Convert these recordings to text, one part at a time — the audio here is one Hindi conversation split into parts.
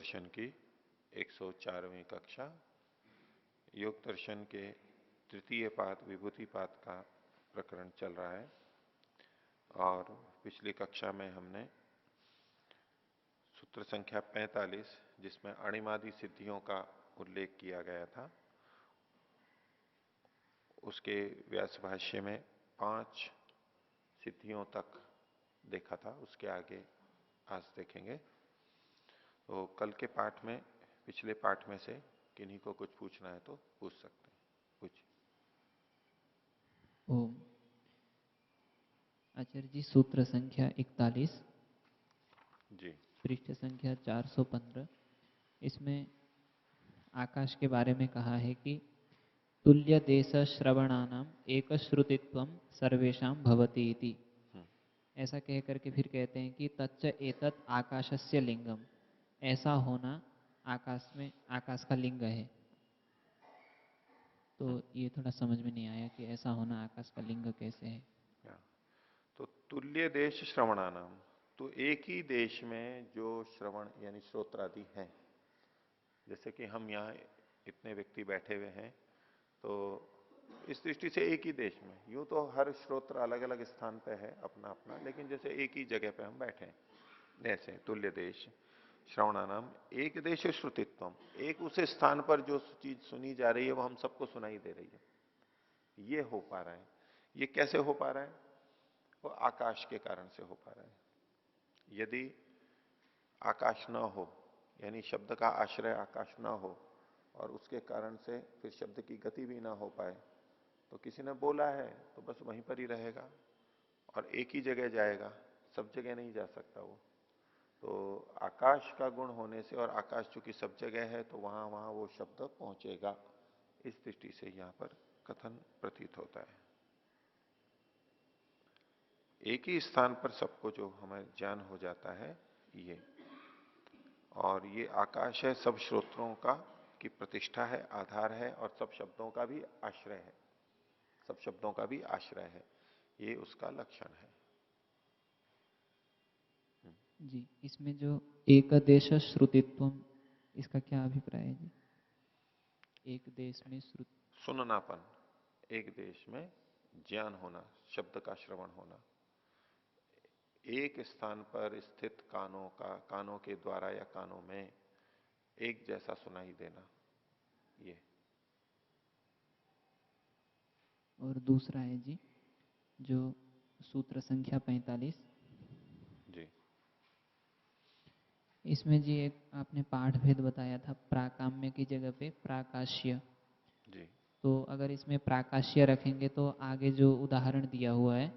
दर्शन की 104वीं कक्षा, योग दर्शन के तृतीय पाद विभूति पाद का प्रकरण चल रहा है। और पिछली कक्षा में हमने सूत्र संख्या 45, जिसमें अणिमादि सिद्धियों का उल्लेख किया गया था, उसके व्यास भाष्य में 5 सिद्धियों तक देखा था। उसके आगे आज देखेंगे। तो कल के पाठ में, पिछले पाठ में से किन्हीं को कुछ पूछना है तो पूछ सकते हैं। पूछिए। ओम। आचार्य जी, सूत्र संख्या 41 जी। पृष्ठ संख्या 415, इसमें आकाश के बारे में कहा है कि तुल्य देश श्रवणानाम एक श्रुतित्वम सर्वेषां भवति इति। ऐसा कह करके फिर कहते हैं कि तच्च एतत् आकाशस्य लिंगम, ऐसा होना आकाश में, आकाश का लिंग है। तो ये थोड़ा समझ में नहीं आया कि ऐसा होना आकाश का लिंग कैसे है। तो तुल्य देश श्रवणानाम, तो एक ही देश में जो श्रवण यानी श्रोत्रादि हैं, जैसे कि हम यहाँ इतने व्यक्ति बैठे हुए हैं, तो इस दृष्टि से एक ही देश में, यूं तो हर श्रोत्र अलग अलग स्थान पे है अपना अपना, लेकिन जैसे एक ही जगह पे हम बैठे हैं, जैसे तुल्य देश श्रवणानाम एक देश श्रुतित्वम, एक उस स्थान पर जो चीज सुनी जा रही है वो हम सबको सुनाई दे रही है। ये हो पा रहा है। ये कैसे हो पा रहा है? वो आकाश के कारण से हो पा रहा है। यदि आकाश न हो, यानी शब्द का आश्रय आकाश न हो, और उसके कारण से फिर शब्द की गति भी ना हो पाए, तो किसी ने बोला है तो बस वहीं पर ही रहेगा और एक ही जगह जाएगा, सब जगह नहीं जा सकता वो। तो आकाश का गुण होने से, और आकाश चूंकि सब जगह है, तो वहां वहां वो शब्द पहुंचेगा। इस दृष्टि से यहां पर कथन प्रतीत होता है। एक ही स्थान पर सबको जो हमें ज्ञान हो जाता है ये, और ये आकाश है, सब श्रोत्रों का की प्रतिष्ठा है, आधार है, और सब शब्दों का भी आश्रय है, सब शब्दों का भी आश्रय है। ये उसका लक्षण है। जी, इसमें जो एक देश श्रुतित्वम, इसका क्या अभिप्राय है जी? एक देश में श्रुति, सुननापन, एक देश में ज्ञान होना, शब्द का श्रवण होना, एक स्थान पर स्थित कानों का, कानों के द्वारा या कानों में एक जैसा सुनाई देना, ये। और दूसरा है जी जो सूत्र संख्या 45, जी। इसमें जी एक आपने पाठ भेद बताया था, प्राकाम्य की जगह पे प्राकाश्य। जी। तो अगर इसमें प्राकाश्य रखेंगे तो आगे जो उदाहरण दिया हुआ है,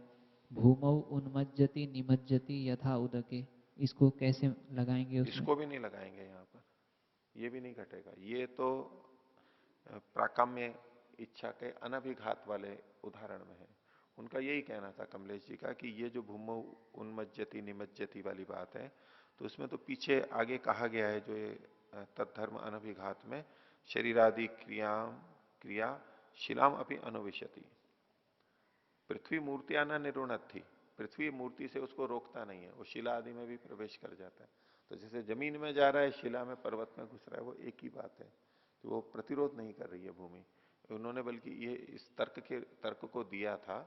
भूमौ उन्मज्जति निमज्जति यथा उदके, इसको कैसे लगाएंगे उसमें? इसको भी नहीं लगाएंगे यहां पर, ये भी नहीं घटेगा। ये तो प्राकाम्य इच्छा के अनभिघात वाले उदाहरण में है। उनका यही कहना था कमलेश जी का कि ये जो भूमौ उन्मज्जति निमज्जति वाली बात है, तो उसमें तो पीछे आगे कहा गया है, जो ये तत्धर्म अनभिघात में शरीरादि क्रिया शिलाम अपनी अनुविशति, पृथ्वी मूर्तियां न निरुणत थी, पृथ्वी मूर्ति से उसको रोकता नहीं है, वो शिला आदि में भी प्रवेश कर जाता है। तो जैसे जमीन में जा रहा है, शिला में, पर्वत में घुस रहा है, वो एक ही बात है कि वो प्रतिरोध नहीं कर रही है भूमि। उन्होंने बल्कि ये इस तर्क को दिया था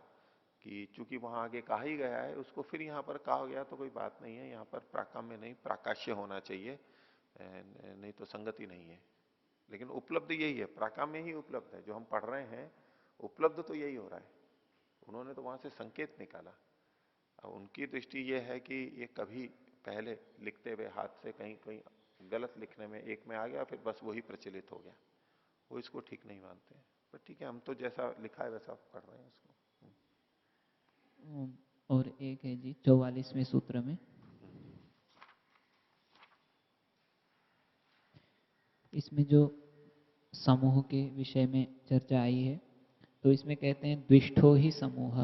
कि चूंकि वहां आगे कहा ही गया है, उसको फिर यहाँ पर कहा गया तो कोई बात नहीं है, यहाँ पर प्राकाम्य नहीं प्राकाश्य होना चाहिए, नहीं तो संगति नहीं है। लेकिन उपलब्ध यही है, प्राकाम्य ही उपलब्ध है, जो हम पढ़ रहे हैं उपलब्ध तो यही हो रहा है। उन्होंने तो वहां से संकेत निकाला। अब उनकी दृष्टि यह है कि ये कभी पहले लिखते हुए हाथ से कहीं कहीं गलत लिखने में एक में आ गया, फिर बस वही प्रचलित हो गया, वो इसको ठीक नहीं मानते हैं। पर ठीक है, हम तो जैसा लिखा है वैसा पढ़ रहे हैं इसको। और एक है जी 44वें सूत्र में, इसमें जो समूह के विषय में चर्चा आई है, तो इसमें कहते हैं द्विष्ठो ही समूह।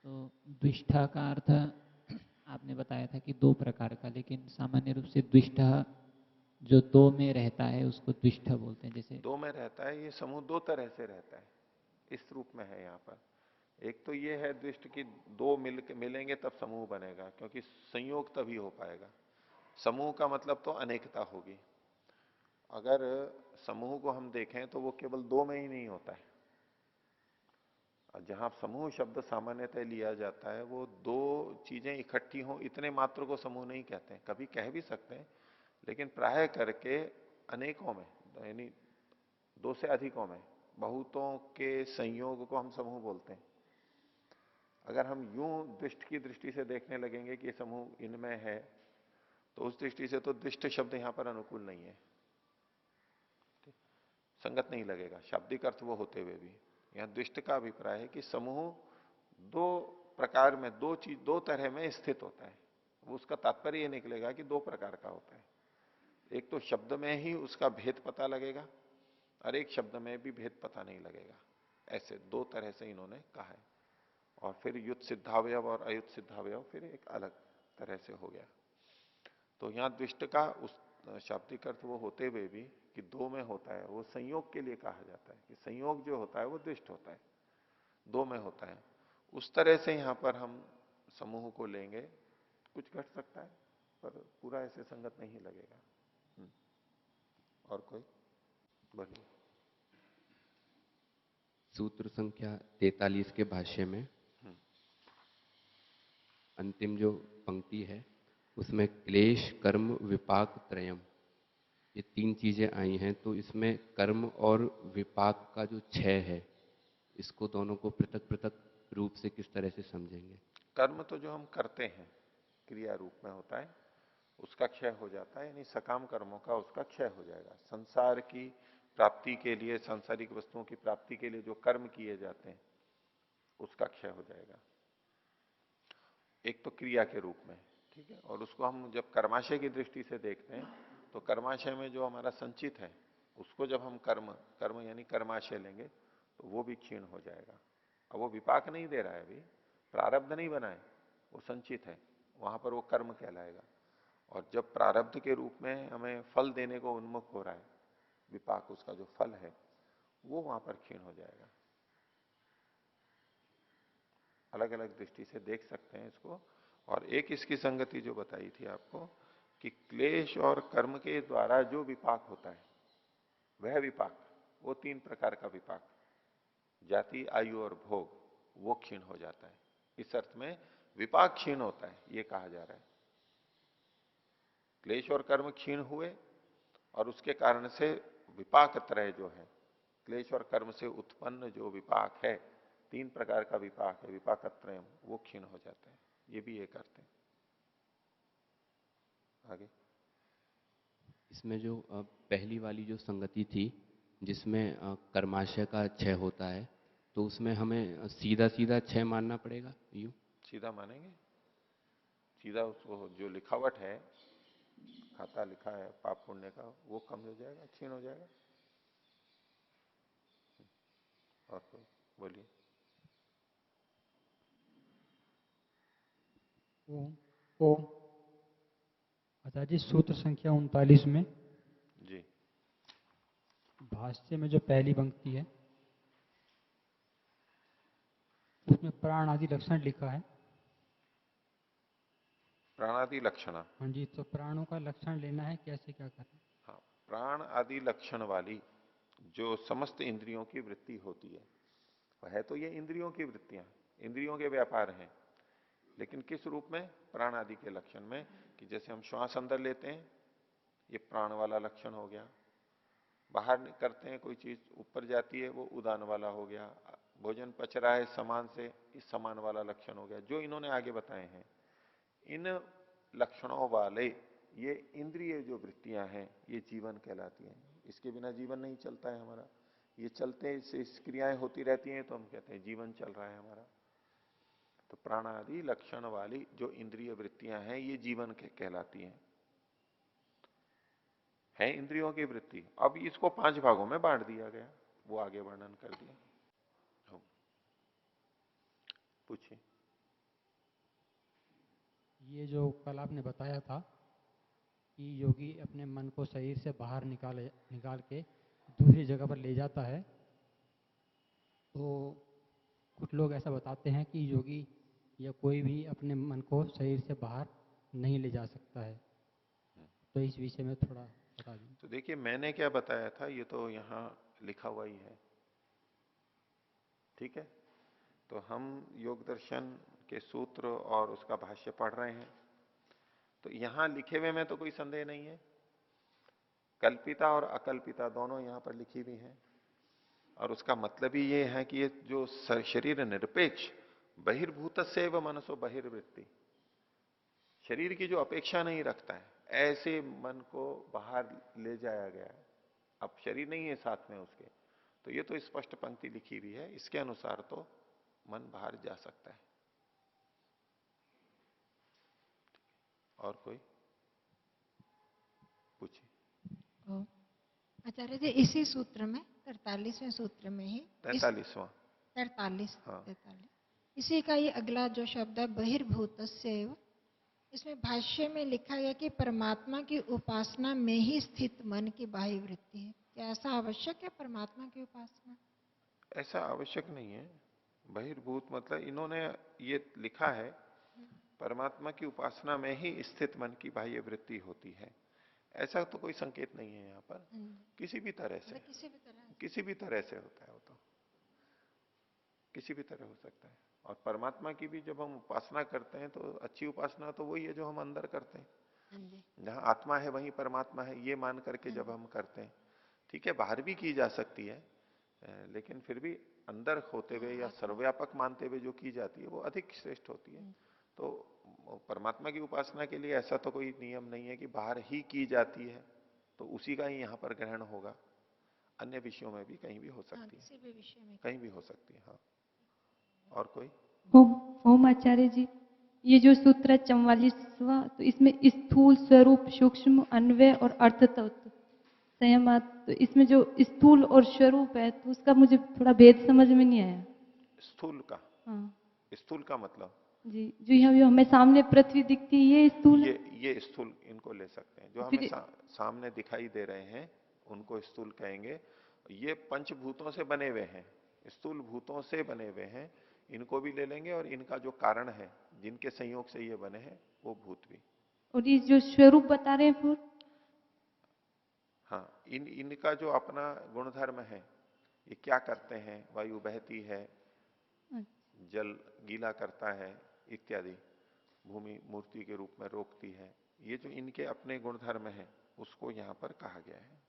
तो द्विष्ठा का अर्थ आपने बताया था कि 2 प्रकार का, लेकिन सामान्य रूप से द्विष्ठा जो 2 में रहता है उसको द्विष्ठा बोलते हैं। जैसे 2 में रहता है, ये समूह 2 तरह से रहता है, इस रूप में है यहाँ पर। एक तो ये है दृष्टि की 2 मिलेंगे तब समूह बनेगा, क्योंकि संयोग तभी हो पाएगा। समूह का मतलब तो अनेकता होगी। अगर समूह को हम देखें तो वो केवल दो में ही नहीं होता है। और जहां समूह शब्द सामान्यतः लिया जाता है वो दो चीजें इकट्ठी हो इतने मात्र को समूह नहीं कहते हैं, कभी कह भी सकते हैं, लेकिन प्राय करके अनेकों में, यानी दो से अधिकों में, बहुतों के संयोग को हम समूह बोलते हैं। अगर हम यूं दृष्ट की दृष्टि से देखने लगेंगे कि समूह इनमें है, तो उस दृष्टि से तो दृष्ट शब्द यहां पर अनुकूल नहीं है, संगत नहीं लगेगा शाब्दिक अर्थ वो होते हुए भी। यहां दृष्ट का अभिप्राय है कि समूह दो प्रकार में, दो तरह में स्थित होता है। वो उसका तात्पर्य ये निकलेगा कि दो प्रकार का होता है। एक तो शब्द में ही उसका भेद पता लगेगा और एक शब्द में भी भेद पता नहीं लगेगा। ऐसे दो तरह से इन्होंने कहा है। और फिर युत सिद्धावयव और अयुत सिद्धावयव फिर एक अलग तरह से हो गया। तो यहां दृष्ट का उस शाब्दिक अर्थ वो होते हुए भी कि दो में होता है, वो संयोग के लिए कहा जाता है कि संयोग जो होता है वो दृष्ट होता है, दो में होता है। उस तरह से यहां पर हम समूह को लेंगे, कुछ घट सकता है पर पूरा ऐसे संगत नहीं लगेगा। और कोई बोलिए। सूत्र संख्या 43 के भाष्य में अंतिम जो पंक्ति है उसमें क्लेश कर्म विपाक त्रयम, ये तीन चीजें आई हैं। तो इसमें कर्म और विपाक का जो क्षय है, इसको दोनों को पृथक पृथक रूप से किस तरह से समझेंगे? कर्म तो जो हम करते हैं क्रिया रूप में होता है, उसका क्षय हो जाता है, यानी सकाम कर्मों का उसका क्षय हो जाएगा। संसार की प्राप्ति के लिए, सांसारिक वस्तुओं की प्राप्ति के लिए जो कर्म किए जाते हैं उसका क्षय हो जाएगा, एक तो क्रिया के रूप में, ठीक है। और उसको हम जब कर्माशय की दृष्टि से देखते हैं तो कर्माशय में जो हमारा संचित है उसको जब हम कर्म कर्म यानी कर्माशय लेंगे तो वो भी क्षीण हो जाएगा। अब वो विपाक नहीं दे रहा है, अभी प्रारब्ध नहीं बना है, वो संचित है, वहां पर वो कर्म कहलाएगा। और जब प्रारब्ध के रूप में हमें फल देने को उन्मुख हो रहा है विपाक, उसका जो फल है वो वहां पर क्षीण हो जाएगा। अलग अलग दृष्टि से देख सकते हैं इसको। और एक इसकी संगति जो बताई थी आपको कि क्लेश और कर्म के द्वारा जो विपाक होता है वह विपाक, वो तीन प्रकार का विपाक, जाति आयु और भोग, वो क्षीण हो जाता है। इस अर्थ में विपाक क्षीण होता है ये कहा जा रहा है। क्लेश और कर्म क्षीण हुए और उसके कारण से विपाक त्रय जो है, क्लेश और कर्म से उत्पन्न जो विपाक है, तीन प्रकार का विपाक है विपाक त्रय, वो क्षीण हो जाता है। ये भी एक अर्थ है। आगे इसमें जो पहली वाली जो संगति थी जिसमें कर्माशय का क्षय होता है, तो उसमें हमें सीधा सीधा क्षय मानना पड़ेगा? यूं सीधा मानेंगे, सीधा उसको जो लिखावट है, खाता लिखा है पाप पुण्य का, वो कम हो जाएगा, क्षीण हो जाएगा। और कोई बोलिए। ओम ओम आचार्य जी, सूत्र संख्या 39 में जी भाष्य में जो पहली पंक्ति है उसमें प्राण आदि लक्षण लिखा है। प्राणादि लक्षण, हाँ जी, तो प्राणों का लक्षण लेना है, कैसे क्या करना? हाँ, प्राण आदि लक्षण वाली जो समस्त इंद्रियों की वृत्ति होती है, वह है तो ये इंद्रियों की वृत्तियां, इंद्रियों के व्यापार हैं, लेकिन किस रूप में? प्राण आदि के लक्षण में। कि जैसे हम श्वास अंदर लेते हैं, ये प्राण वाला लक्षण हो गया। बाहर करते हैं कोई चीज, ऊपर जाती है, वो उदान वाला हो गया। भोजन पच रहा है समान से, इस समान वाला लक्षण हो गया। जो इन्होंने आगे बताए हैं, इन लक्षणों वाले ये इंद्रिय जो वृत्तियां हैं, ये जीवन कहलाती हैं। इसके बिना जीवन नहीं चलता है हमारा। ये चलते इससे क्रियाएं होती रहती हैं तो हम कहते हैं जीवन चल रहा है हमारा। तो प्राणादि लक्षण वाली जो इंद्रिय वृत्तियां हैं, ये जीवन के कहलाती हैं, है इंद्रियों की वृत्ति। अब इसको 5 भागों में बांट दिया गया, वो आगे वर्णन कर दिया। पूछिए। ये जो कल आपने बताया था कि योगी अपने मन को शरीर से बाहर निकाल के दूसरी जगह पर ले जाता है, तो कुछ लोग ऐसा बताते हैं कि योगी या कोई भी अपने मन को शरीर से बाहर नहीं ले जा सकता है। तो इस विषय में थोड़ा बता दीजिए। तो देखिए मैंने क्या बताया था ये तो यहाँ लिखा हुआ ही है, ठीक है। तो हम योग दर्शन के सूत्र और उसका भाष्य पढ़ रहे हैं, तो यहां लिखे हुए में तो कोई संदेह नहीं है। कल्पिता और अकल्पिता दोनों यहां पर लिखी हुई हैं, और उसका मतलब ही ये है कि ये जो शरीर निरपेक्ष बहिर्भूत से व मनसो बहिर्वृत्ति, शरीर की जो अपेक्षा नहीं रखता है, ऐसे मन को बाहर ले जाया गया है। अब शरीर नहीं है साथ में उसके, तो ये तो स्पष्ट पंक्ति लिखी हुई है, इसके अनुसार तो मन बाहर जा सकता है। और कोई पूछिए। ओ, आचार्य जी इसी सूत्र में 43वें सूत्र में ही 43वां। 43 हाँ। 43 इसी का ये अगला जो शब्द है बहिर्भूतस्यैव, इसमें भाष्य में लिखा गया कि परमात्मा की उपासना में ही स्थित मन की बाह्य वृत्ति है। क्या ऐसा आवश्यक है परमात्मा की उपासना? ऐसा आवश्यक नहीं है। बहिर्भूत मतलब इन्होंने ये लिखा है परमात्मा की उपासना में ही स्थित मन की बाह्य वृत्ति होती है, ऐसा तो कोई संकेत नहीं है यहाँ पर। किसी भी तरह से, किसी भी तरह से होता है वो, तो किसी भी तरह हो सकता है। और परमात्मा की भी जब हम उपासना करते हैं तो अच्छी उपासना तो वही है जो हम अंदर करते हैं। जहां आत्मा है वहीं परमात्मा है, ये मान करके जब हम करते हैं, ठीक है, बाहर भी की जा सकती है, लेकिन फिर भी अंदर होते हुए या सर्वव्यापक मानते हुए जो की जाती है वो अधिक श्रेष्ठ होती है। तो परमात्मा की उपासना के लिए ऐसा तो कोई नियम नहीं है कि बाहर ही की जाती है तो उसी का ही यहाँ पर ग्रहण होगा। अन्य विषयों में भी कहीं भी हो सकती है, किसी भी विषय में कहीं भी हो सकती है। हाँ, और कोई? ओम आचार्य जी, ये जो सूत्र है 44वां, तो इसमें स्थूल स्वरूप सूक्ष्म अन्वय और अर्थ तत्व संयमात, तो इसमें जो स्थूल और स्वरूप है तो उसका मुझे थोड़ा भेद समझ में नहीं आया। स्थूल का? हाँ स्थूल का मतलब जी, जो यहाँ हमें सामने पृथ्वी दिखती है ये स्थूल है? ये स्थूल इनको ले सकते हैं, जो फिर हमें सामने दिखाई दे रहे हैं उनको स्थूल कहेंगे। ये पंचभूतों से बने हुए हैं, स्थूल भूतों से बने हुए हैं, इनको भी ले लेंगे, और इनका जो कारण है जिनके संयोग से ये बने हैं वो भूत भी। और ये जो स्वरूप बता रहे हैं फिर? हाँ, इनका जो अपना गुणधर्म है, ये क्या करते हैं, वायु बहती है, जल गीला करता है इत्यादि, भूमि मूर्ति के रूप में रोकती है, ये जो इनके अपने गुणधर्म है उसको यहाँ पर कहा गया है।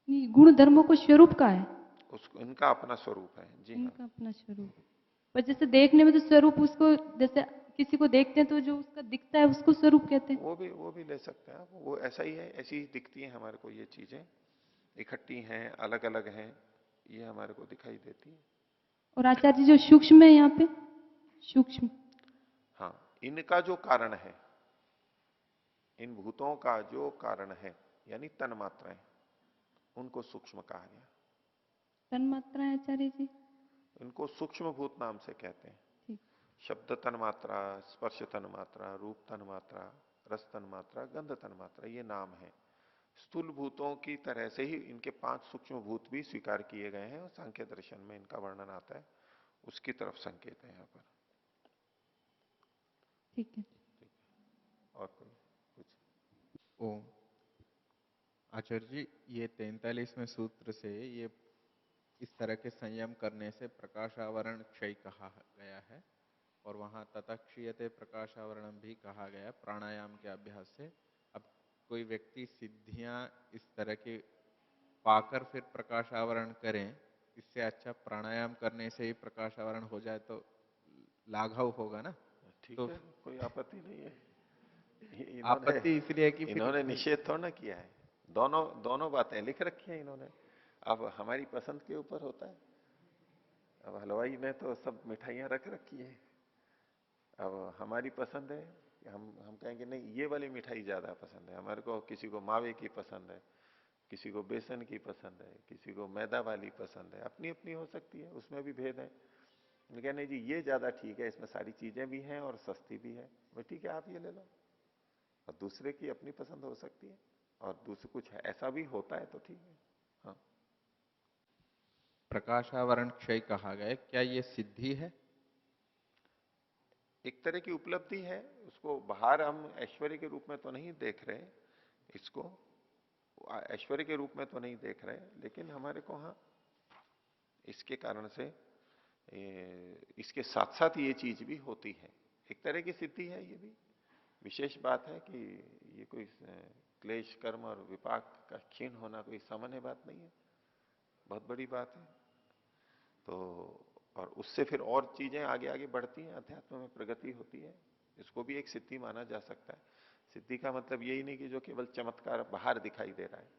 नहीं, गुण धर्मों को स्वरूप का है, उसको इनका अपना स्वरूप है जी। इनका अपना स्वरूप। पर जैसे देखने में तो स्वरूप उसको, जैसे किसी को देखते हैं तो जो उसका दिखता है उसको स्वरूप कहते हैं। वो भी ले सकते हैं आप, वो ऐसा ही है, ऐसी ही दिखती है हमारे को, ये चीजें इकट्ठी हैं, अलग अलग हैं, ये हमारे को दिखाई देती है। और आचार्य जी जो सूक्ष्म है यहाँ पे, सूक्ष्म, हाँ, इनका जो कारण है, इन भूतों का जो कारण है यानी तन मात्राएं, उनको सूक्ष्म कहा गया। तन मात्रा है आचार्य जी? इनको सूक्ष्म भूत नाम से कहते हैं। ठीक। शब्द तन मात्रा, स्पर्श तन मात्रा, रूप तन मात्रा, रस तन मात्रा, गंध तन मात्रा, ये नाम है। स्थूल भूतों की तरह से ही इनके 5 सूक्ष्म भूत भी स्वीकार किए गए हैं, और सांख्य दर्शन में इनका वर्णन आता है, उसकी तरफ संकेत है यहाँ पर। ठीक है। और कोई कुछ? ओम आचार्य जी, ये 43वें सूत्र से ये इस तरह के संयम करने से प्रकाशावरण क्षय कहा गया है, और वहां ततक्षीयते प्रकाशावरणम भी कहा गया प्राणायाम के अभ्यास से। अब कोई व्यक्ति सिद्धियां इस तरह के पाकर फिर प्रकाशावरण करें, इससे अच्छा प्राणायाम करने से ही प्रकाशावरण हो जाए तो लाघव होगा ना? ठीक तो है, कोई आपत्ति नहीं है। आपत्ति इसलिए कि इन्होंने निषेध थोड़ा ना किया है, दोनों बातें लिख रखी हैं इन्होंने। अब हमारी पसंद के ऊपर होता है। अब हलवाई ने तो सब मिठाइयां रख रखी है, अब हमारी पसंद है, हम कहेंगे नहीं ये वाली मिठाई ज्यादा पसंद है हमारे को, किसी को मावे की पसंद है, किसी को बेसन की पसंद है, किसी को मैदा वाली पसंद है, अपनी अपनी हो सकती है, उसमें भी भेद है। लेकिन नहीं जी ये ज्यादा ठीक है, इसमें सारी चीजें भी हैं और सस्ती भी है, वो ठीक है आप ये ले लो। और दूसरे की अपनी पसंद हो सकती है, और दूसरे कुछ ऐसा भी होता है तो ठीक है। हाँ, प्रकाशावरण क्षय कहा गया, क्या ये सिद्धि है? एक तरह की उपलब्धि है, उसको बाहर हम ऐश्वर्य के रूप में तो नहीं देख रहे, इसको ऐश्वर्य के रूप में तो नहीं देख रहे, लेकिन हमारे को हाँ इसके कारण से इसके साथ साथ ये चीज भी होती है, एक तरह की सिद्धि है। ये भी विशेष बात है कि ये कोई क्लेश कर्म और विपाक का क्षीण होना कोई सामान्य बात नहीं है, बहुत बड़ी बात है। तो और उससे फिर और चीजें आगे आगे बढ़ती हैं, अध्यात्म में प्रगति होती है, इसको भी एक सिद्धि माना जा सकता है। सिद्धि का मतलब यही नहीं कि जो केवल चमत्कार बाहर दिखाई दे रहा है,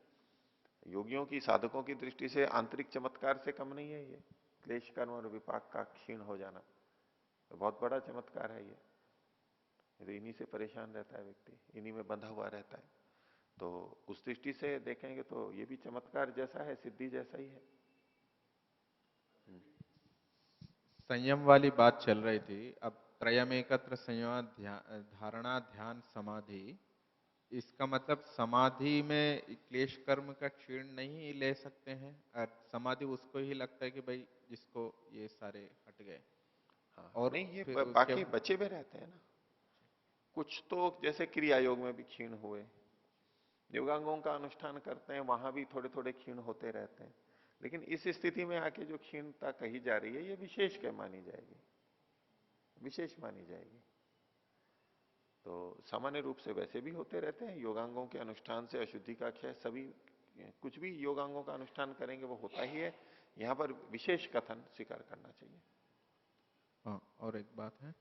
योगियों की साधकों की दृष्टि से आंतरिक चमत्कार से कम नहीं है ये क्लेश कर्म और विपाक का क्षीण हो जाना, तो बहुत बड़ा चमत्कार है ये। तो इन्हीं से परेशान रहता है व्यक्ति, इन्हीं में बंधा हुआ रहता है, तो उस दृष्टि से देखेंगे तो ये भी चमत्कार जैसा है, सिद्धि जैसा ही है। संयम वाली बात चल रही थी, अब त्रयम एकत्र संयम धारणा ध्यान समाधि, इसका मतलब समाधि में क्लेश कर्म का क्षीण नहीं ले सकते हैं, और समाधि उसको ही लगता है कि भाई जिसको ये सारे हट गए। हाँ, और नहीं ये फिर बाकी बचे हुए रहते हैं ना, कुछ तो जैसे क्रिया योग में भी क्षीण हुए, योगांगों का अनुष्ठान करते हैं वहां भी थोड़े थोड़े क्षीण होते रहते हैं, लेकिन इस स्थिति में आके जो क्षीणता कही जा रही है ये विशेष क्या मानी जाएगी, विशेष मानी जाएगी। तो सामान्य रूप से वैसे भी होते रहते हैं, योगांगों के अनुष्ठान से अशुद्धि का क्षय, सभी कुछ भी योगांगों का अनुष्ठान करेंगे वो होता ही है, यहां पर विशेष कथन स्वीकार करना चाहिए। हाँ, और एक बात है,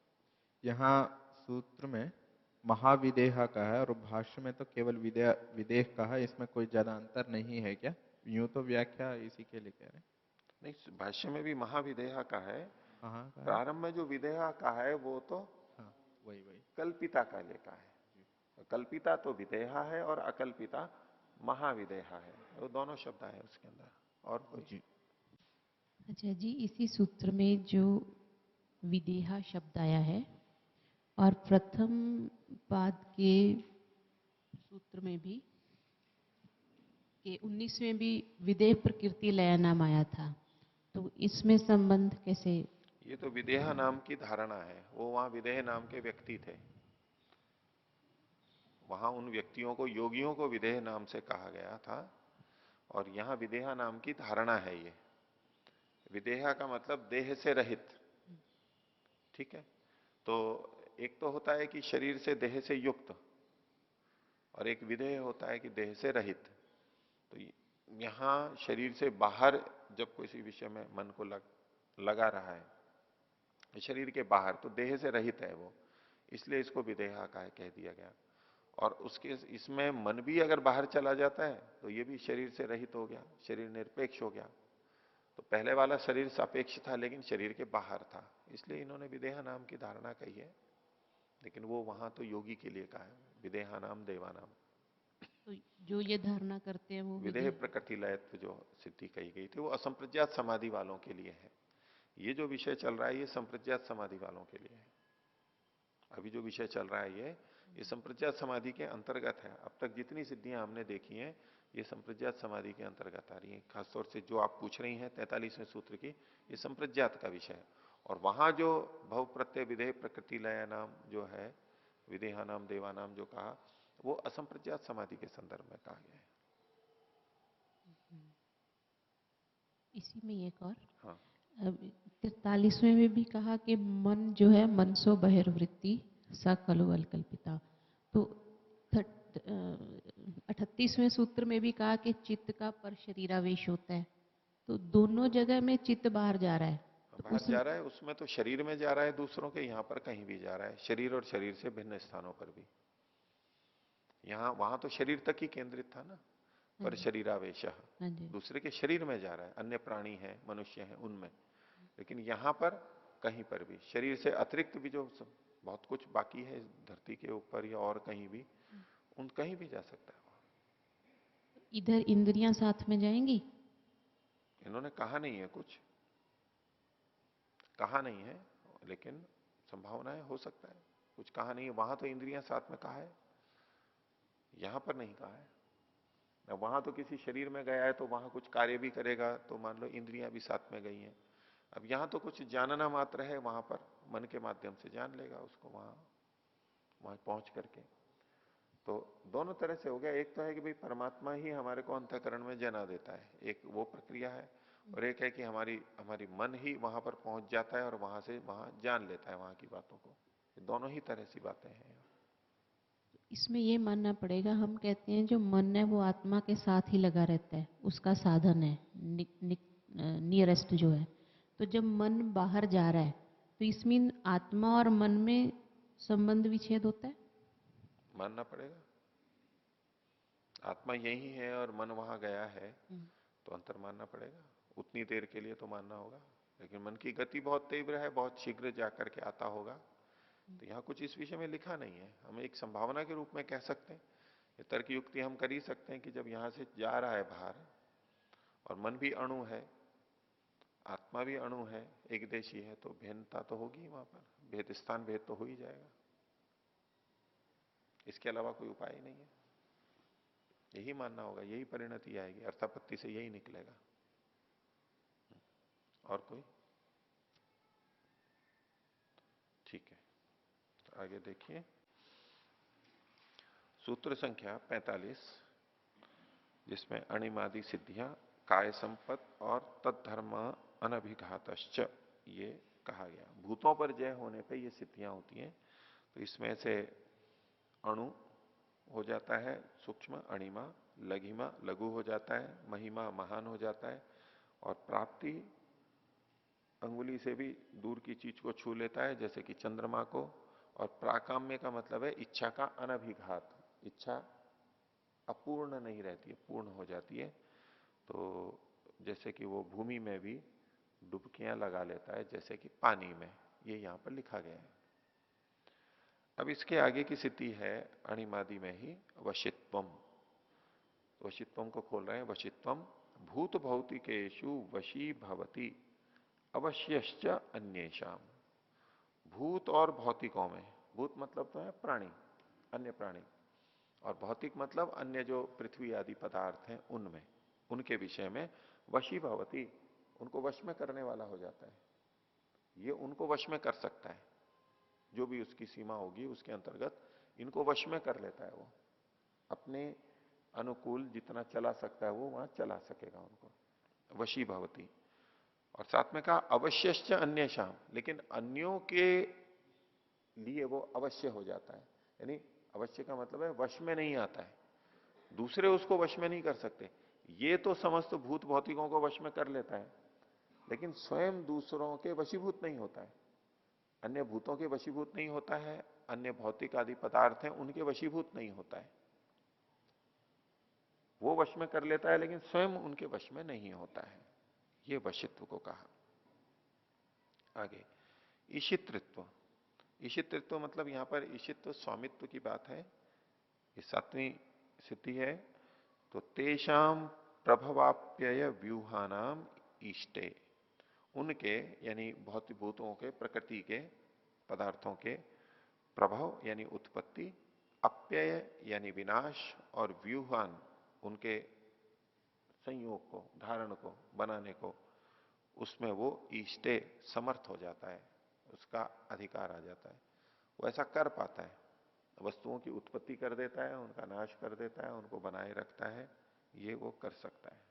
यहाँ सूत्र में महाविदेह का है और भाष्य में तो केवल विदेह का है, इसमें कोई ज्यादा अंतर नहीं है क्या? यूं तो व्याख्या इसी के लिए कह रहे हैं। नहीं, भाष्य में भी महाविदेहा का है, हाँ का है? प्रारंभ में जो विदेहा का है वो तो हाँ वही वही कल्पिता का लेखा है, कल्पिता तो विदेहा है और अकल्पिता महाविदेहा है, वो दोनों शब्द आए उसके अंदर। और कोई जी। अच्छा जी, इसी सूत्र में जो विदेहा शब्द आया है और प्रथम पाद के सूत्र में भी के 19वें भी विदेह प्रकृति लया नाम आया था, तो इसमें संबंध कैसे? ये तो विदेह नाम की धारणा है, वो वहां विदेह नाम के व्यक्ति थे, वहां उन व्यक्तियों को योगियों को विदेह नाम से कहा गया था, और यहां विदेहा नाम की धारणा है। ये विदेहा का मतलब देह से रहित, ठीक है। तो एक तो होता है कि शरीर से देह से युक्त, और एक विदेह होता है कि देह से रहित। तो यहां शरीर से बाहर जब किसी विषय में मन को लगा रहा है, शरीर के बाहर, तो देह से रहित है वो, इसलिए इसको विदेहा का कह दिया गया। और उसके इसमें मन भी अगर बाहर चला जाता है तो ये भी शरीर से रहित हो गया, शरीर निरपेक्ष हो गया। तो पहले वाला शरीर सापेक्ष था लेकिन शरीर के बाहर था, इसलिए इन्होंने विदेहा नाम की धारणा कही है, लेकिन वो वहां तो योगी के लिए कहा है, विदेहा नाम देवानाम। तो जो ये धारणा करते हैं वो विदेह प्रकृति लयत्व जो सिद्धि कही गई थी वो असंप्रज्ञात समाधि वालों के लिए है। ये जो विषय चल रहा है ये संप्रज्ञात समाधि वालों के लिए है। अभी जो विषय चल रहा है ये संप्रज्ञात समाधि के अंतर्गत है। अब तक जितनी सिद्धियां हमने देखी हैं ये संप्रज्ञात समाधि के अंतर्गत आ रही है। खासतौर से जो आप पूछ रही हैं 43वें सूत्र की, ये संप्रज्ञात का विषय है। और वहां जो भव प्रत्यय विदेह प्रकृति लय नाम जो है, विदेहा नाम देवानाम जो कहा, वो असंप्रज्ञात समाधि के संदर्भ में कहा गया है। इसी में एक और, हाँ, 43वें में भी कहा कि मन जो है मनसो बहिर्वृत्ति सा खलु अल्कल्पिता, तो 38वें सूत्र में भी कहा कि चित्त का पर शरीरावेश होता है, तो दोनों जगह में चित्त बाहर जा रहा है, तो बाहर जा रहा है, उसमें तो शरीर में जा रहा है दूसरों के, यहाँ पर कहीं भी जा रहा है, शरीर और शरीर से भिन्न स्थानों पर भी। यहाँ वहां तो शरीर तक ही केंद्रित था ना, पर शरीरावेश दूसरे के शरीर में जा रहा है, अन्य प्राणी है, मनुष्य है उनमें, लेकिन यहां पर कहीं पर भी शरीर से अतिरिक्त भी जो बहुत कुछ बाकी है धरती के ऊपर या और कहीं भी, उन कहीं भी जा सकता है। इधर इंद्रियां साथ में जाएंगी? इन्होंने कहा नहीं है, कुछ कहा नहीं है, लेकिन संभावना है, हो सकता है, कुछ कहा नहीं है। वहां तो इंद्रियां साथ में कहा है, यहां पर नहीं कहा है। वहां तो किसी शरीर में गया है तो वहां कुछ कार्य भी करेगा, तो मान लो इंद्रियां भी साथ में गई हैं। अब यहां तो कुछ जानना मात्र है, वहां पर मन के माध्यम से जान लेगा उसको, वहां पहुंच करके। तो दोनों तरह से हो गया। एक तो है कि भाई परमात्मा ही हमारे को अंतःकरण में जना देता है, एक वो प्रक्रिया है, और एक है कि हमारी हमारी मन ही वहां पर पहुंच जाता है और वहां से वहां जान लेता है वहां की बातों को। दोनों ही तरह से बातें हैं। इसमें ये मानना पड़ेगा, हम कहते हैं जो मन है वो आत्मा के साथ ही लगा रहता है, उसका साधन है, नियरेस्ट जो है। तो जब मन बाहर जा रहा है तो इसमें आत्मा और मन में संबंध विच्छेद होता है। मानना पड़ेगा, आत्मा यही है और मन वहां गया है, तो अंतर मानना पड़ेगा। उतनी देर के लिए तो मानना होगा, लेकिन मन की गति बहुत तीव्र है, बहुत शीघ्र जाकर के आता होगा। तो यहाँ कुछ इस विषय में लिखा नहीं है, हम एक संभावना के रूप में कह सकते हैं। ये तर्क युक्ति हम कर ही सकते हैं कि जब यहां से जा रहा है बाहर और मन भी अणु है, आत्मा भी अणु है, एक देशी है, तो भिन्नता तो होगी वहां पर, भेद स्थान भेद तो हो ही जाएगा। इसके अलावा कोई उपाय ही नहीं है, यही मानना होगा, यही परिणति आएगी, अर्थापत्ति से यही निकलेगा। और कोई? ठीक है, तो आगे देखिए सूत्र संख्या 45, जिसमें अणिमादि सिद्धियां, काय संपत्त और तत्धर्म अनभिघातश्च ये कहा गया। भूतों पर जय होने पे ये सिद्धियां होती हैं। तो इसमें से अणु हो जाता है सूक्ष्म, अणिमा, लघिमा लघु हो जाता है, महिमा महान हो जाता है, और प्राप्ति अंगुली से भी दूर की चीज को छू लेता है, जैसे कि चंद्रमा को। और प्राकाम्य का मतलब है इच्छा का अनभिघात, इच्छा अपूर्ण नहीं रहती है, पूर्ण हो जाती है। तो जैसे कि वो भूमि में भी डुबकियां लगा लेता है, जैसे कि पानी में, ये यहां पर लिखा गया है। अब इसके आगे की स्थिति है अणिमादि में ही वशित्वम। वशित्वम को खोल रहे हैं। वशित्वम भूत भौतिकेशु वशी भवती अवश्यश्च अन्येषाम। भूत और भौतिकों में, भूत मतलब तो है प्राणी, अन्य प्राणी, और भौतिक मतलब अन्य जो पृथ्वी आदि पदार्थ हैं उनमें, उनके विषय में वशी भवती, उनको वश में करने वाला हो जाता है। ये उनको वश में कर सकता है, जो भी उसकी सीमा होगी उसके अंतर्गत इनको वश में कर लेता है। वो अपने अनुकूल जितना चला सकता है वो वहां चला सकेगा उनको, वशी भवती। और साथ में कहा अवश्यश्च अन्येषाम, लेकिन अन्यों के लिए वो अवश्य हो जाता है। यानी अवश्य का मतलब है वश में नहीं आता है, दूसरे उसको वश में नहीं कर सकते। ये तो समस्त भूत भौतिकों को वश में कर लेता है, लेकिन स्वयं दूसरों के वशीभूत नहीं होता है, अन्य भूतों के वशीभूत नहीं होता है, अन्य भौतिक आदि पदार्थ हैं उनके वशीभूत नहीं होता है। वो वश में कर लेता है लेकिन स्वयं उनके वश में नहीं होता है, ये वशित्व को कहा। आगे ईशित्रित्व। ईशित्रित्व मतलब यहां पर ईशित्व स्वामित्व की बात है। ये 7वीं स्थिति है। तो तेषाम प्रभवाप्यय व्यूहानाम ईष्टे, उनके यानी भौतिक भूतों के, प्रकृति के पदार्थों के प्रभाव यानी उत्पत्ति, अप्यय यानी विनाश, और व्यूहान उनके संयोग को, धारण को, बनाने को, उसमें वो ईष्टे समर्थ हो जाता है, उसका अधिकार आ जाता है, वो ऐसा कर पाता है। वस्तुओं की उत्पत्ति कर देता है, उनका नाश कर देता है, उनको बनाए रखता है, ये वो कर सकता है।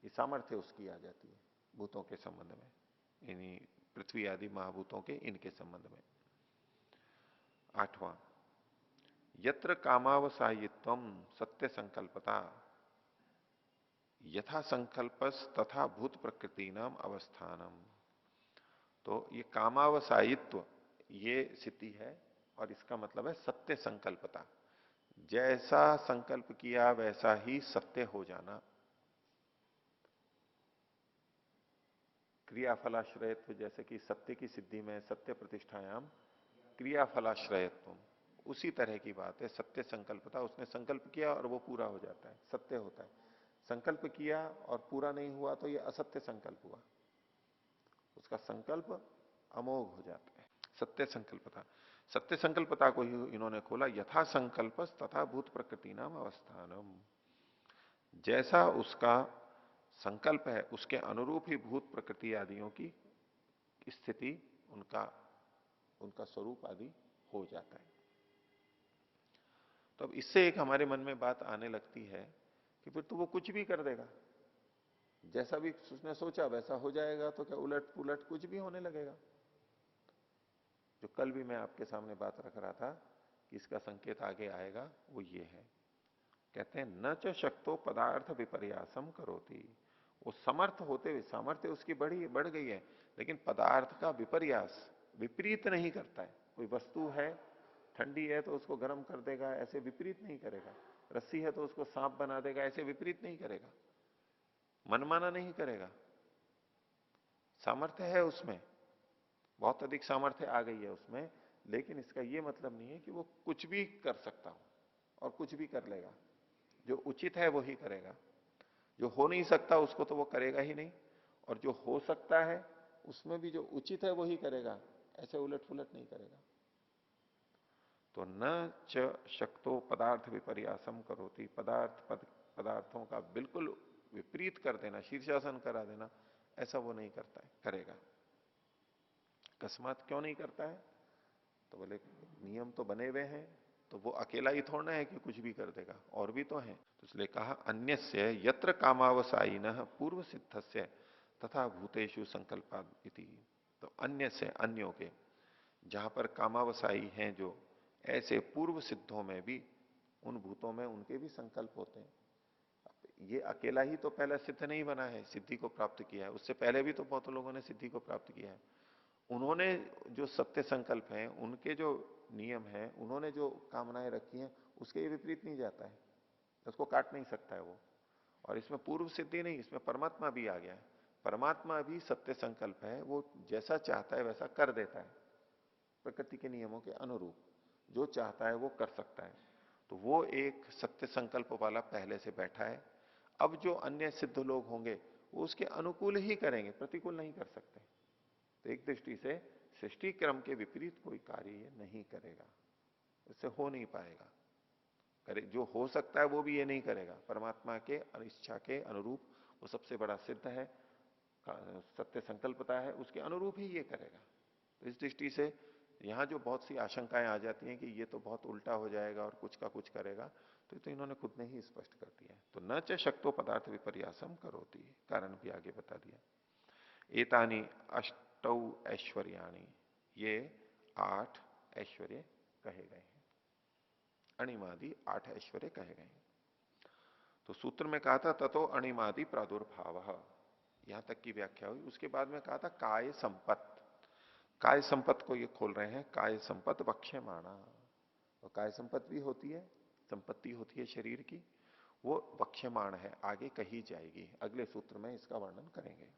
ये सामर्थ्य उसकी आ जाती है भूतों के संबंध में, यानी पृथ्वी आदि महाभूतों के इनके संबंध में। 8वां यत्र कामावसायित्वम सत्य संकल्पता यथा संकल्पस तथा भूत प्रकृति नाम अवस्थानम। तो ये कामावसायित्व ये स्थिति है, और इसका मतलब है सत्य संकल्पता, जैसा संकल्प किया वैसा ही सत्य हो जाना। क्रियाफलाश्रयत्व, जैसे कि सत्य की सिद्धि में सत्य प्रतिष्ठायाम क्रियाफलाश्रयत्व, उसी तरह की बात है। सत्य संकल्पता, उसने संकल्प किया और वो पूरा हो जाता है, सत्य होता है। संकल्प किया और पूरा नहीं हुआ तो ये असत्य संकल्प हुआ, उसका संकल्प अमोघ हो जाता है। सत्य संकल्पता, सत्य संकल्पता को ही इन्होंने खोला, यथा संकल्पस तथा भूत प्रकृति नाम अवस्थानम, जैसा उसका संकल्प है उसके अनुरूप ही भूत प्रकृति आदियों की स्थिति, उनका स्वरूप आदि हो जाता है। तो अब इससे एक हमारे मन में बात आने लगती है कि फिर तो वो कुछ भी कर देगा, जैसा भी उसने सोचा वैसा हो जाएगा, तो क्या उलट पुलट कुछ भी होने लगेगा। जो कल भी मैं आपके सामने बात रख रहा था कि इसका संकेत आगे आएगा, वो ये है, कहते हैं न च शक्तो पदार्थ विपर्यासम करोति। वो समर्थ होते हुए, सामर्थ्य उसकी बढ़ गई है, लेकिन पदार्थ का विपर्यास, विपरीत नहीं करता है। कोई वस्तु है, ठंडी है तो उसको गर्म कर देगा, ऐसे विपरीत नहीं करेगा। रस्सी है तो उसको सांप बना देगा, ऐसे विपरीत नहीं करेगा, मनमाना नहीं करेगा। सामर्थ्य है उसमें, बहुत अधिक सामर्थ्य आ गई है उसमें, लेकिन इसका यह मतलब नहीं है कि वो कुछ भी कर सकता हो और कुछ भी कर लेगा। जो उचित है वो ही करेगा, जो हो नहीं सकता उसको तो वो करेगा ही नहीं, और जो हो सकता है उसमें भी जो उचित है वो ही करेगा, ऐसे उलट पुलट नहीं करेगा। तो न च शक्तो पदार्थ विपर्यासम करोति, पदार्थों का बिल्कुल विपरीत कर देना, शीर्षासन करा देना, ऐसा वो नहीं करता है, करेगा। अकस्मात क्यों नहीं करता है? तो बोले नियम तो बने हुए हैं, तो वो अकेला ही थोड़ा है कि कुछ भी कर देगा, और भी तो है। तो इसलिए कहा अन्यस्य यत्र कामावसायिनः पूर्व सिद्धस्य तथा भूतेषु संकल्पाद इति। तो अन्य से, अन्यों के, जहां पर कामावसायी हैं जो, ऐसे पूर्व सिद्धों में भी, उन भूतों में उनके भी संकल्प होते हैं। ये अकेला ही तो पहला सिद्ध नहीं बना है, सिद्धि को प्राप्त किया है, उससे पहले भी तो बहुत लोगों ने सिद्धि को प्राप्त किया है। उन्होंने जो सत्य संकल्प हैं, उनके जो नियम हैं, उन्होंने जो कामनाएं रखी हैं, उसके विपरीत नहीं जाता है, उसको काट नहीं सकता है वो। और इसमें पूर्व सिद्धि नहीं, इसमें परमात्मा भी आ गया है। परमात्मा भी सत्य संकल्प है, वो जैसा चाहता है वैसा कर देता है, प्रकृति के नियमों के अनुरूप जो चाहता है वो कर सकता है। तो वो एक सत्य संकल्प वाला पहले से बैठा है। अब जो अन्य सिद्ध लोग होंगे वो उसके अनुकूल ही करेंगे, प्रतिकूल नहीं कर सकते। तो एक दृष्टि से सृष्टि क्रम के विपरीत कोई कार्य ये नहीं करेगा, इससे हो नहीं पाएगा। करे जो हो सकता है वो भी ये नहीं करेगा, परमात्मा के इच्छा के अनुरूप, वो सबसे बड़ा सिद्ध है, सत्य संकल्पता है, उसके अनुरूप ही ये करेगा। तो इस दृष्टि से यहां जो बहुत सी आशंकाएं आ जाती हैं कि ये तो बहुत उल्टा हो जाएगा और कुछ का कुछ करेगा, तो इन्होंने खुद ने ही स्पष्ट कर दिया है। तो न च शक्तो पदार्थ विपर्यासम करोति, कारण भी आगे बता दिया। एतानी अष्टौ ऐश्वर्याणी, ये 8 ऐश्वर्य कहे गए हैं, अणिमादि 8 ऐश्वर्य कहे गए हैं। तो सूत्र में कहा था ततो अणिमादि प्रादुर्भाव, यहां तक की व्याख्या हुई। उसके बाद में कहा था काय संपत्त, काय संपत्त को ये खोल रहे हैं, काय संपत्त वक्ष्यमाणा। और काय संपत्त भी होती है, संपत्ति होती है शरीर की, वो वक्ष्यमाण है, आगे कही जाएगी, अगले सूत्र में इसका वर्णन करेंगे।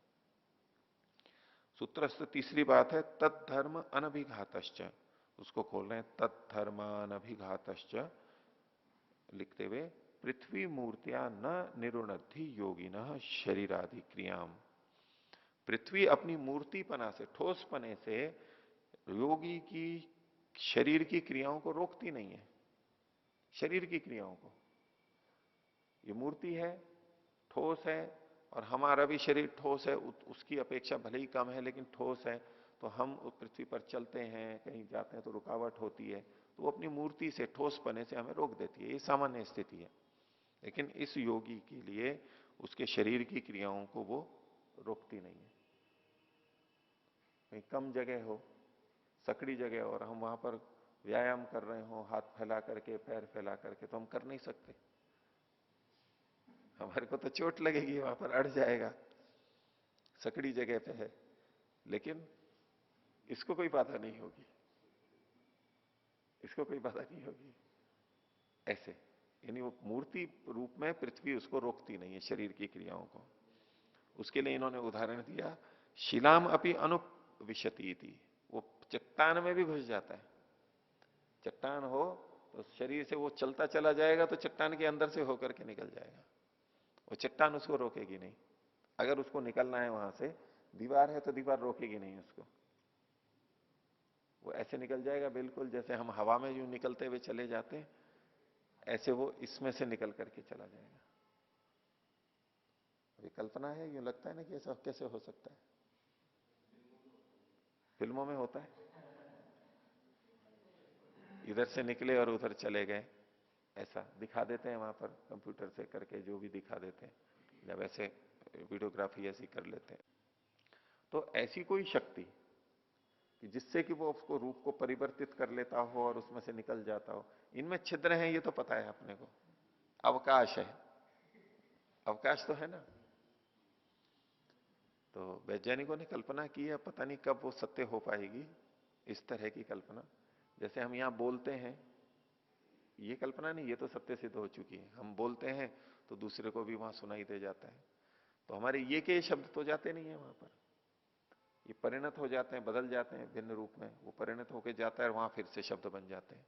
सूत्रस्थ तीसरी बात है तद्धर्म अनभिघातश्च, उसको खोल रहे हैं तद्धर्मानभिघातश्च, लिखते हुए पृथ्वी मूर्तिया न निरुणद्धि योगिनः शरीरादि क्रियाम। पृथ्वी अपनी मूर्तिपना से, ठोसपने से योगी की शरीर की क्रियाओं को रोकती नहीं है। शरीर की क्रियाओं को, ये मूर्ति है, ठोस है, और हमारा भी शरीर ठोस है, उसकी अपेक्षा भले ही कम है लेकिन ठोस है, तो हम पृथ्वी पर चलते हैं, कहीं जाते हैं तो रुकावट होती है, तो वो अपनी मूर्ति से, ठोसपने से हमें रोक देती है। ये सामान्य स्थिति है। लेकिन इस योगी के लिए उसके शरीर की क्रियाओं को वो रोकती नहीं है। कहीं कम जगह हो, सकड़ी जगह, और हम वहां पर व्यायाम कर रहे हो, हाथ फैला करके, पैर फैला करके, तो हम कर नहीं सकते, हमारे को तो चोट लगेगी, वहां पर अड़ जाएगा, सकड़ी जगह पे है। लेकिन इसको कोई बाधा नहीं होगी, इसको कोई बाधा नहीं होगी। ऐसे यानी वो मूर्ति रूप में पृथ्वी उसको रोकती नहीं है, शरीर की क्रियाओं को। उसके लिए इन्होंने उदाहरण दिया, शिलाम अपि अनुविशति थी, वो चट्टान में भी घुस जाता है। चट्टान हो तो शरीर से वो चलता चला जाएगा, तो चट्टान के अंदर से होकर के निकल जाएगा, वो चट्टान उसको रोकेगी नहीं। अगर उसको निकलना है वहां से, दीवार है तो दीवार रोकेगी नहीं उसको, वो ऐसे निकल जाएगा, बिल्कुल जैसे हम हवा में यूं निकलते हुए चले जाते हैं, ऐसे वो इसमें से निकल करके चला जाएगा। अभी कल्पना है, यूं लगता है ना कि ऐसा कैसे हो सकता है, फिल्मों में होता है, इधर से निकले और उधर चले गए, ऐसा दिखा देते हैं वहां पर कंप्यूटर से करके, जो भी दिखा देते हैं, या वैसे वीडियोग्राफी ऐसी कर लेते हैं। तो ऐसी कोई शक्ति कि जिससे कि वो उसको रूप को परिवर्तित कर लेता हो और उसमें से निकल जाता हो, इनमें छिद्र हैं ये तो पता है अपने को, अवकाश है, अवकाश तो है ना। तो वैज्ञानिकों ने कल्पना की है, पता नहीं कब वो सत्य हो पाएगी इस तरह की कल्पना। जैसे हम यहां बोलते हैं, ये कल्पना नहीं, ये तो सत्य सिद्ध हो चुकी है। हम बोलते हैं तो दूसरे को भी वहां सुनाई दे जाता है। तो हमारे ये के शब्द तो जाते नहीं है वहां पर, ये परिणत हो जाते हैं, बदल जाते हैं भिन्न रूप में, वो परिणत होकर जाता है और वहां फिर से शब्द बन जाते हैं।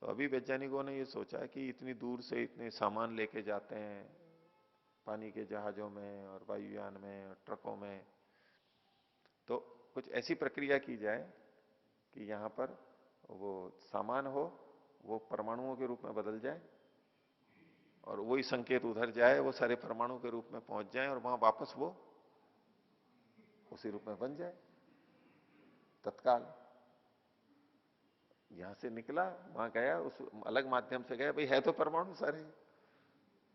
तो अभी वैज्ञानिकों ने ये सोचा है कि इतनी दूर से इतने सामान लेके जाते हैं पानी के जहाजों में और वायुयान में और ट्रकों में, तो कुछ ऐसी प्रक्रिया की जाए कि यहां पर वो सामान हो, वो परमाणुओं के रूप में बदल जाए और वही संकेत उधर जाए, वो सारे परमाणु के रूप में पहुंच जाए और वहां वापस वो उसी रूप में बन जाए तत्काल। यहां से निकला, वहां गया, उस अलग माध्यम से गया, भाई है तो परमाणु सारे,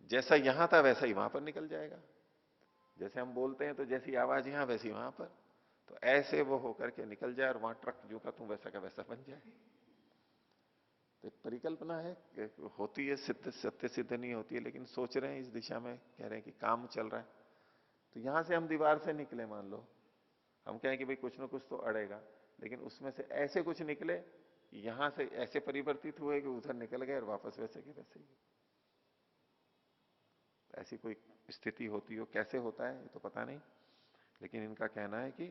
जैसा यहां था वैसा ही वहां पर निकल जाएगा। जैसे हम बोलते हैं तो जैसी आवाज यहां वैसी वहां पर, तो ऐसे वो होकर के निकल जाए और वहां ट्रक जो का तुम वैसा का वैसा बन जाए। तो एक परिकल्पना है, होती है, सिद्ध सत्य सिद्ध नहीं होती है, लेकिन सोच रहे हैं इस दिशा में, कह रहे हैं कि काम चल रहा है। तो यहां से हम दीवार से निकले, मान लो हम कहें कि भाई कुछ ना कुछ तो अड़ेगा, लेकिन उसमें से ऐसे कुछ निकले, यहां से ऐसे परिवर्तित हुए कि उधर निकल गए और वापस वैसे के वैसे ही। ऐसी कोई स्थिति होती हो, कैसे होता है ये तो पता नहीं, लेकिन इनका कहना है कि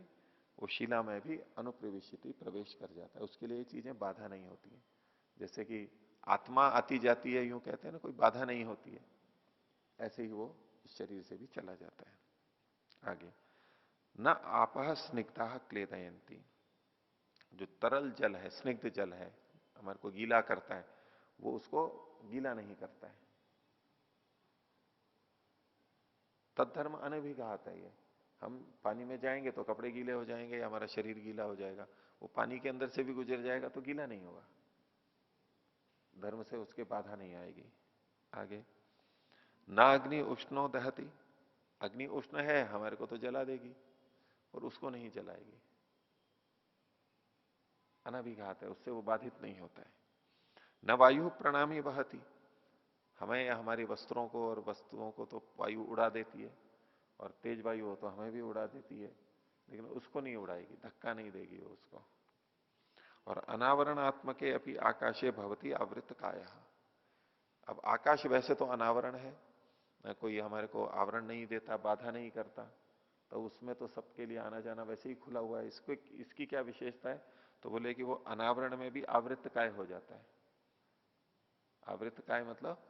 वो शिला में भी अनुप्रविष्टि प्रवेश कर जाता है, उसके लिए ये चीजें बाधा नहीं होती है। जैसे कि आत्मा आती जाती है, यूं कहते हैं ना, कोई बाधा नहीं होती है, ऐसे ही वो इस शरीर से भी चला जाता है। आगे, न आपह स्निग्धा क्लेदयंती, जो तरल जल है, स्निग्ध जल है, हमारे को गीला करता है, वो उसको गीला नहीं करता है। तत्धर्म अनभिघात है ये। हम पानी में जाएंगे तो कपड़े गीले हो जाएंगे या हमारा शरीर गीला हो जाएगा, वो पानी के अंदर से भी गुजर जाएगा तो गीला नहीं होगा, धर्म से उसके बाधा नहीं आएगी। आगे, ना अग्नि उष्णो दहती, अग्नि उष्ण है, हमारे को तो जला देगी और उसको नहीं जलाएगी, अनभिघात है, उससे वो बाधित नहीं होता है। न वायु प्रणामी बहती, हमें या हमारे वस्त्रों को और वस्तुओं को तो वायु उड़ा देती है, और तेज वायु हो तो हमें भी उड़ा देती है, लेकिन उसको नहीं उड़ाएगी, धक्का नहीं देगी वो उसको। और अनावरणात्मके अपनी आकाशे भवती आवृत काया, अब आकाश वैसे तो अनावरण है, कोई हमारे को आवरण नहीं देता, बाधा नहीं करता, तो उसमें तो सबके लिए आना जाना वैसे ही खुला हुआ है। इसको इसकी क्या विशेषता है, तो बोले कि वो अनावरण में भी आवृत काय हो जाता है। आवृत काय मतलब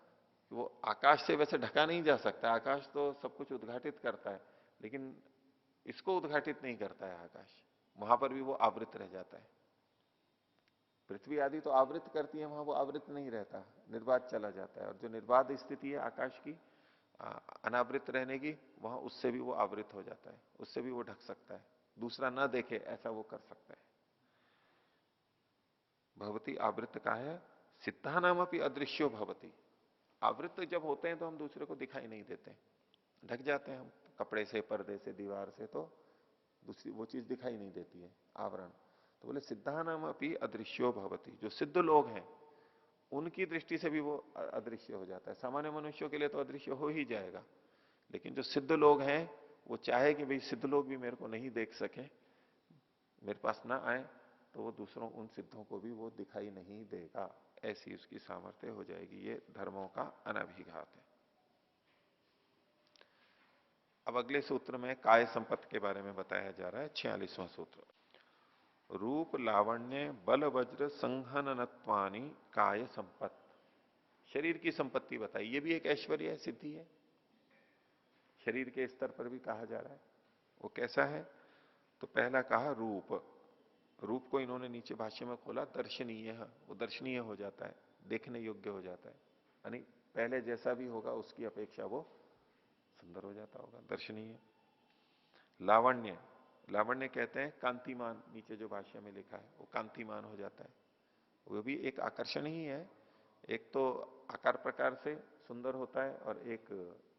वो आकाश से वैसे ढका नहीं जा सकता, आकाश तो सब कुछ उद्घाटित करता है, लेकिन इसको उद्घाटित नहीं करता है आकाश, वहां पर भी वो आवृत रह जाता है। पृथ्वी आदि तो आवृत करती है, वहां वो आवृत नहीं रहता, निर्वात चला जाता है। और जो निर्वात स्थिति है आकाश की अनावृत रहने की, वहां उससे भी वो आवृत हो जाता है, उससे भी वो ढक सकता है, दूसरा ना देखे ऐसा वो कर सकता है। भवती आवृत का है, सिद्धा नाम अपनी अदृश्यो भवती, आवृत जब होते हैं तो हम दूसरे को दिखाई नहीं देते, ढक जाते हैं हम कपड़े से, पर्दे से, दीवार से, तो दूसरी वो चीज दिखाई नहीं देती है, आवरण। तो बोले सिद्धा नाम अपनी अदृश्यो भवती, जो सिद्ध लोग हैं उनकी दृष्टि से भी वो अदृश्य हो जाता है। सामान्य मनुष्यों के लिए तो अदृश्य हो ही जाएगा, लेकिन जो सिद्ध लोग हैं वो चाहे कि भाई सिद्ध लोग भी मेरे को नहीं देख सके, मेरे पास ना आए, तो वो दूसरों उन सिद्धों को भी वो दिखाई नहीं देगा, ऐसी उसकी सामर्थ्य हो जाएगी। ये धर्मों का अनभिघात है। अब अगले सूत्र में काय संपत्ति के बारे में बताया जा रहा है, 46वां सूत्र। रूप लावण्य बल वज्र संहननत्वानि काय संपत्ति, शरीर की संपत्ति बताई, ये भी एक ऐश्वर्य है, सिद्धि है, शरीर के स्तर पर भी कहा जा रहा है। वो कैसा है, तो पहला कहा रूप, रूप को इन्होंने नीचे भाष्य में खोला दर्शनीय, वो दर्शनीय हो जाता है, देखने योग्य हो जाता है, यानी पहले जैसा भी होगा उसकी अपेक्षा वो सुंदर हो जाता होगा, दर्शनीय। लावण्य, लावण्य कहते हैं कांतिमान, नीचे जो भाष्य में लिखा है वो कांतिमान हो जाता है, वो भी एक आकर्षण ही है, एक तो आकार प्रकार से सुंदर होता है और एक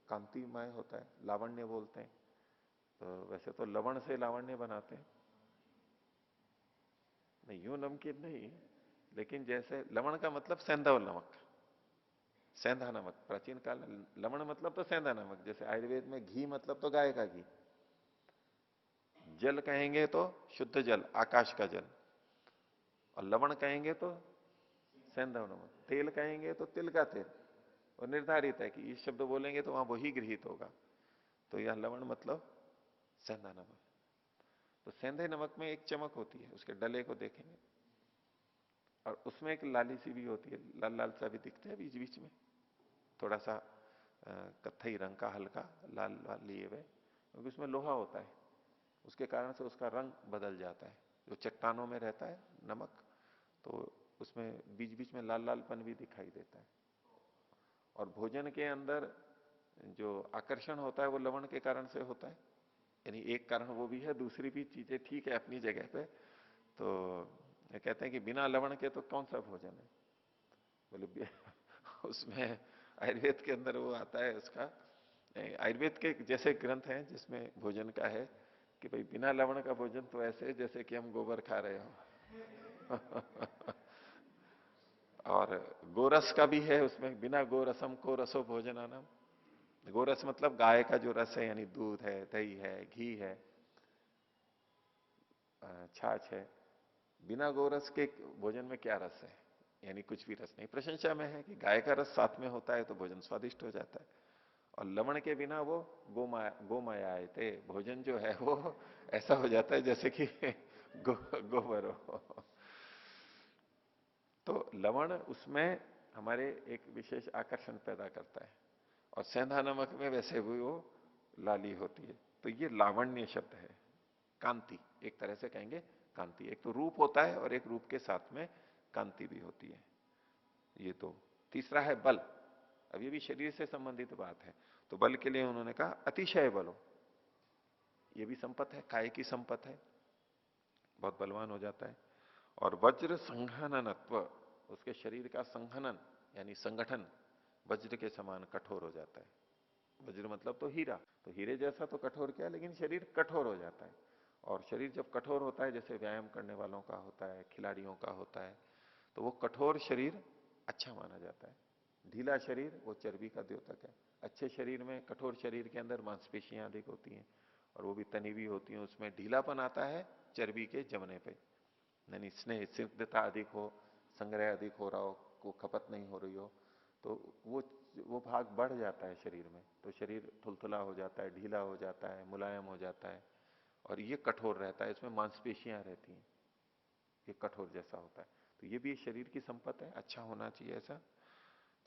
कांतिमय होता है, लावण्य बोलते हैं। तो वैसे तो लवण से लावण्य बनाते हैं, नहीं यूं नमकीन नहीं, लेकिन जैसे लवण का मतलब सेंधा नमक, सेंधा नमक। प्राचीन काल में लवण मतलब तो सेंधा नमक, जैसे आयुर्वेद में घी मतलब तो गाय का घी। जल कहेंगे तो शुद्ध जल, आकाश का जल, और लवण कहेंगे तो सेंधा नमक, तेल कहेंगे तो तिल का तेल। और निर्धारित है कि ये शब्द बोलेंगे तो वहां वही गृहित होगा। तो यह लवण मतलब सेंधा नमक। तो सेंधे नमक में एक चमक होती है, उसके डले को देखेंगे, और उसमें एक लाली सी भी होती है, लाल लाल सा भी दिखता है बीच बीच में, थोड़ा सा कत्थई रंग का, हल्का लाल लाल लिए हुए, क्योंकि उसमें लोहा होता है, उसके कारण से उसका रंग बदल जाता है। जो चट्टानों में रहता है नमक, तो उसमें बीच बीच में लाल लालपन भी दिखाई देता है। और भोजन के अंदर जो आकर्षण होता है वो लवण के कारण से होता है, यानी एक कारण वो भी है, दूसरी भी चीजें ठीक है अपनी जगह पे। तो ये कहते हैं कि बिना लवण के तो कौन सा भोजन है, बोले उसमें आयुर्वेद के अंदर वो आता है उसका, आयुर्वेद के जैसे ग्रंथ हैं जिसमें भोजन का है कि भाई बिना लवण का भोजन तो ऐसे जैसे कि हम गोबर खा रहे हो। और गोरस का भी है उसमें, बिना गोरसम को रसो भोजनानम। गोरस मतलब गाय का जो रस है, यानी दूध है, दही है, घी है, छाछ है। बिना गोरस के भोजन में क्या रस है, यानी कुछ भी रस नहीं। प्रशंसा में है कि गाय का रस साथ में होता है तो भोजन स्वादिष्ट हो जाता है। और लवण के बिना वो गोमाया आए थे, भोजन जो है वो ऐसा हो जाता है जैसे कि गोबर हो। तो लवण उसमें हमारे एक विशेष आकर्षण पैदा करता है, और सेंधा नमक में वैसे भी वो लाली होती है। तो ये लावण्य शब्द है। कांति एक तरह से कहेंगे, कांति एक तो रूप होता है और एक रूप के साथ में कांति भी होती है। ये तो तीसरा है बल। अब ये भी शरीर से संबंधित बात है। तो बल के लिए उन्होंने कहा अतिशय बलो, ये भी संपत है, काय की संपत है, बहुत बलवान हो जाता है। और वज्र संघननत्व, उसके शरीर का संघनन यानी संगठन वज्र के समान कठोर हो जाता है। वज्र मतलब तो हीरा, तो हीरे जैसा तो कठोर क्या, लेकिन शरीर कठोर हो जाता है। और शरीर जब कठोर होता है, जैसे व्यायाम करने वालों का होता है, खिलाड़ियों का होता है, तो वो कठोर शरीर अच्छा माना जाता है। ढीला शरीर वो चर्बी का द्योतक है। अच्छे शरीर में, कठोर शरीर के अंदर मांसपेशियां अधिक होती हैं और वो भी तनी हुई होती हैं, उसमें ढीलापन आता है चर्बी के जमने पे, यानी स्नेह स्निग्धता अधिक हो, संग्रह अधिक हो रहा हो, को खपत नहीं हो रही हो, तो वो भाग बढ़ जाता है शरीर में, तो शरीर थुलथुला हो जाता है, ढीला हो जाता है, मुलायम हो जाता है। और ये कठोर रहता है, इसमें मांसपेशियां रहती हैं, ये कठोर जैसा होता है। तो ये भी शरीर की संपत्ति है, अच्छा होना चाहिए ऐसा।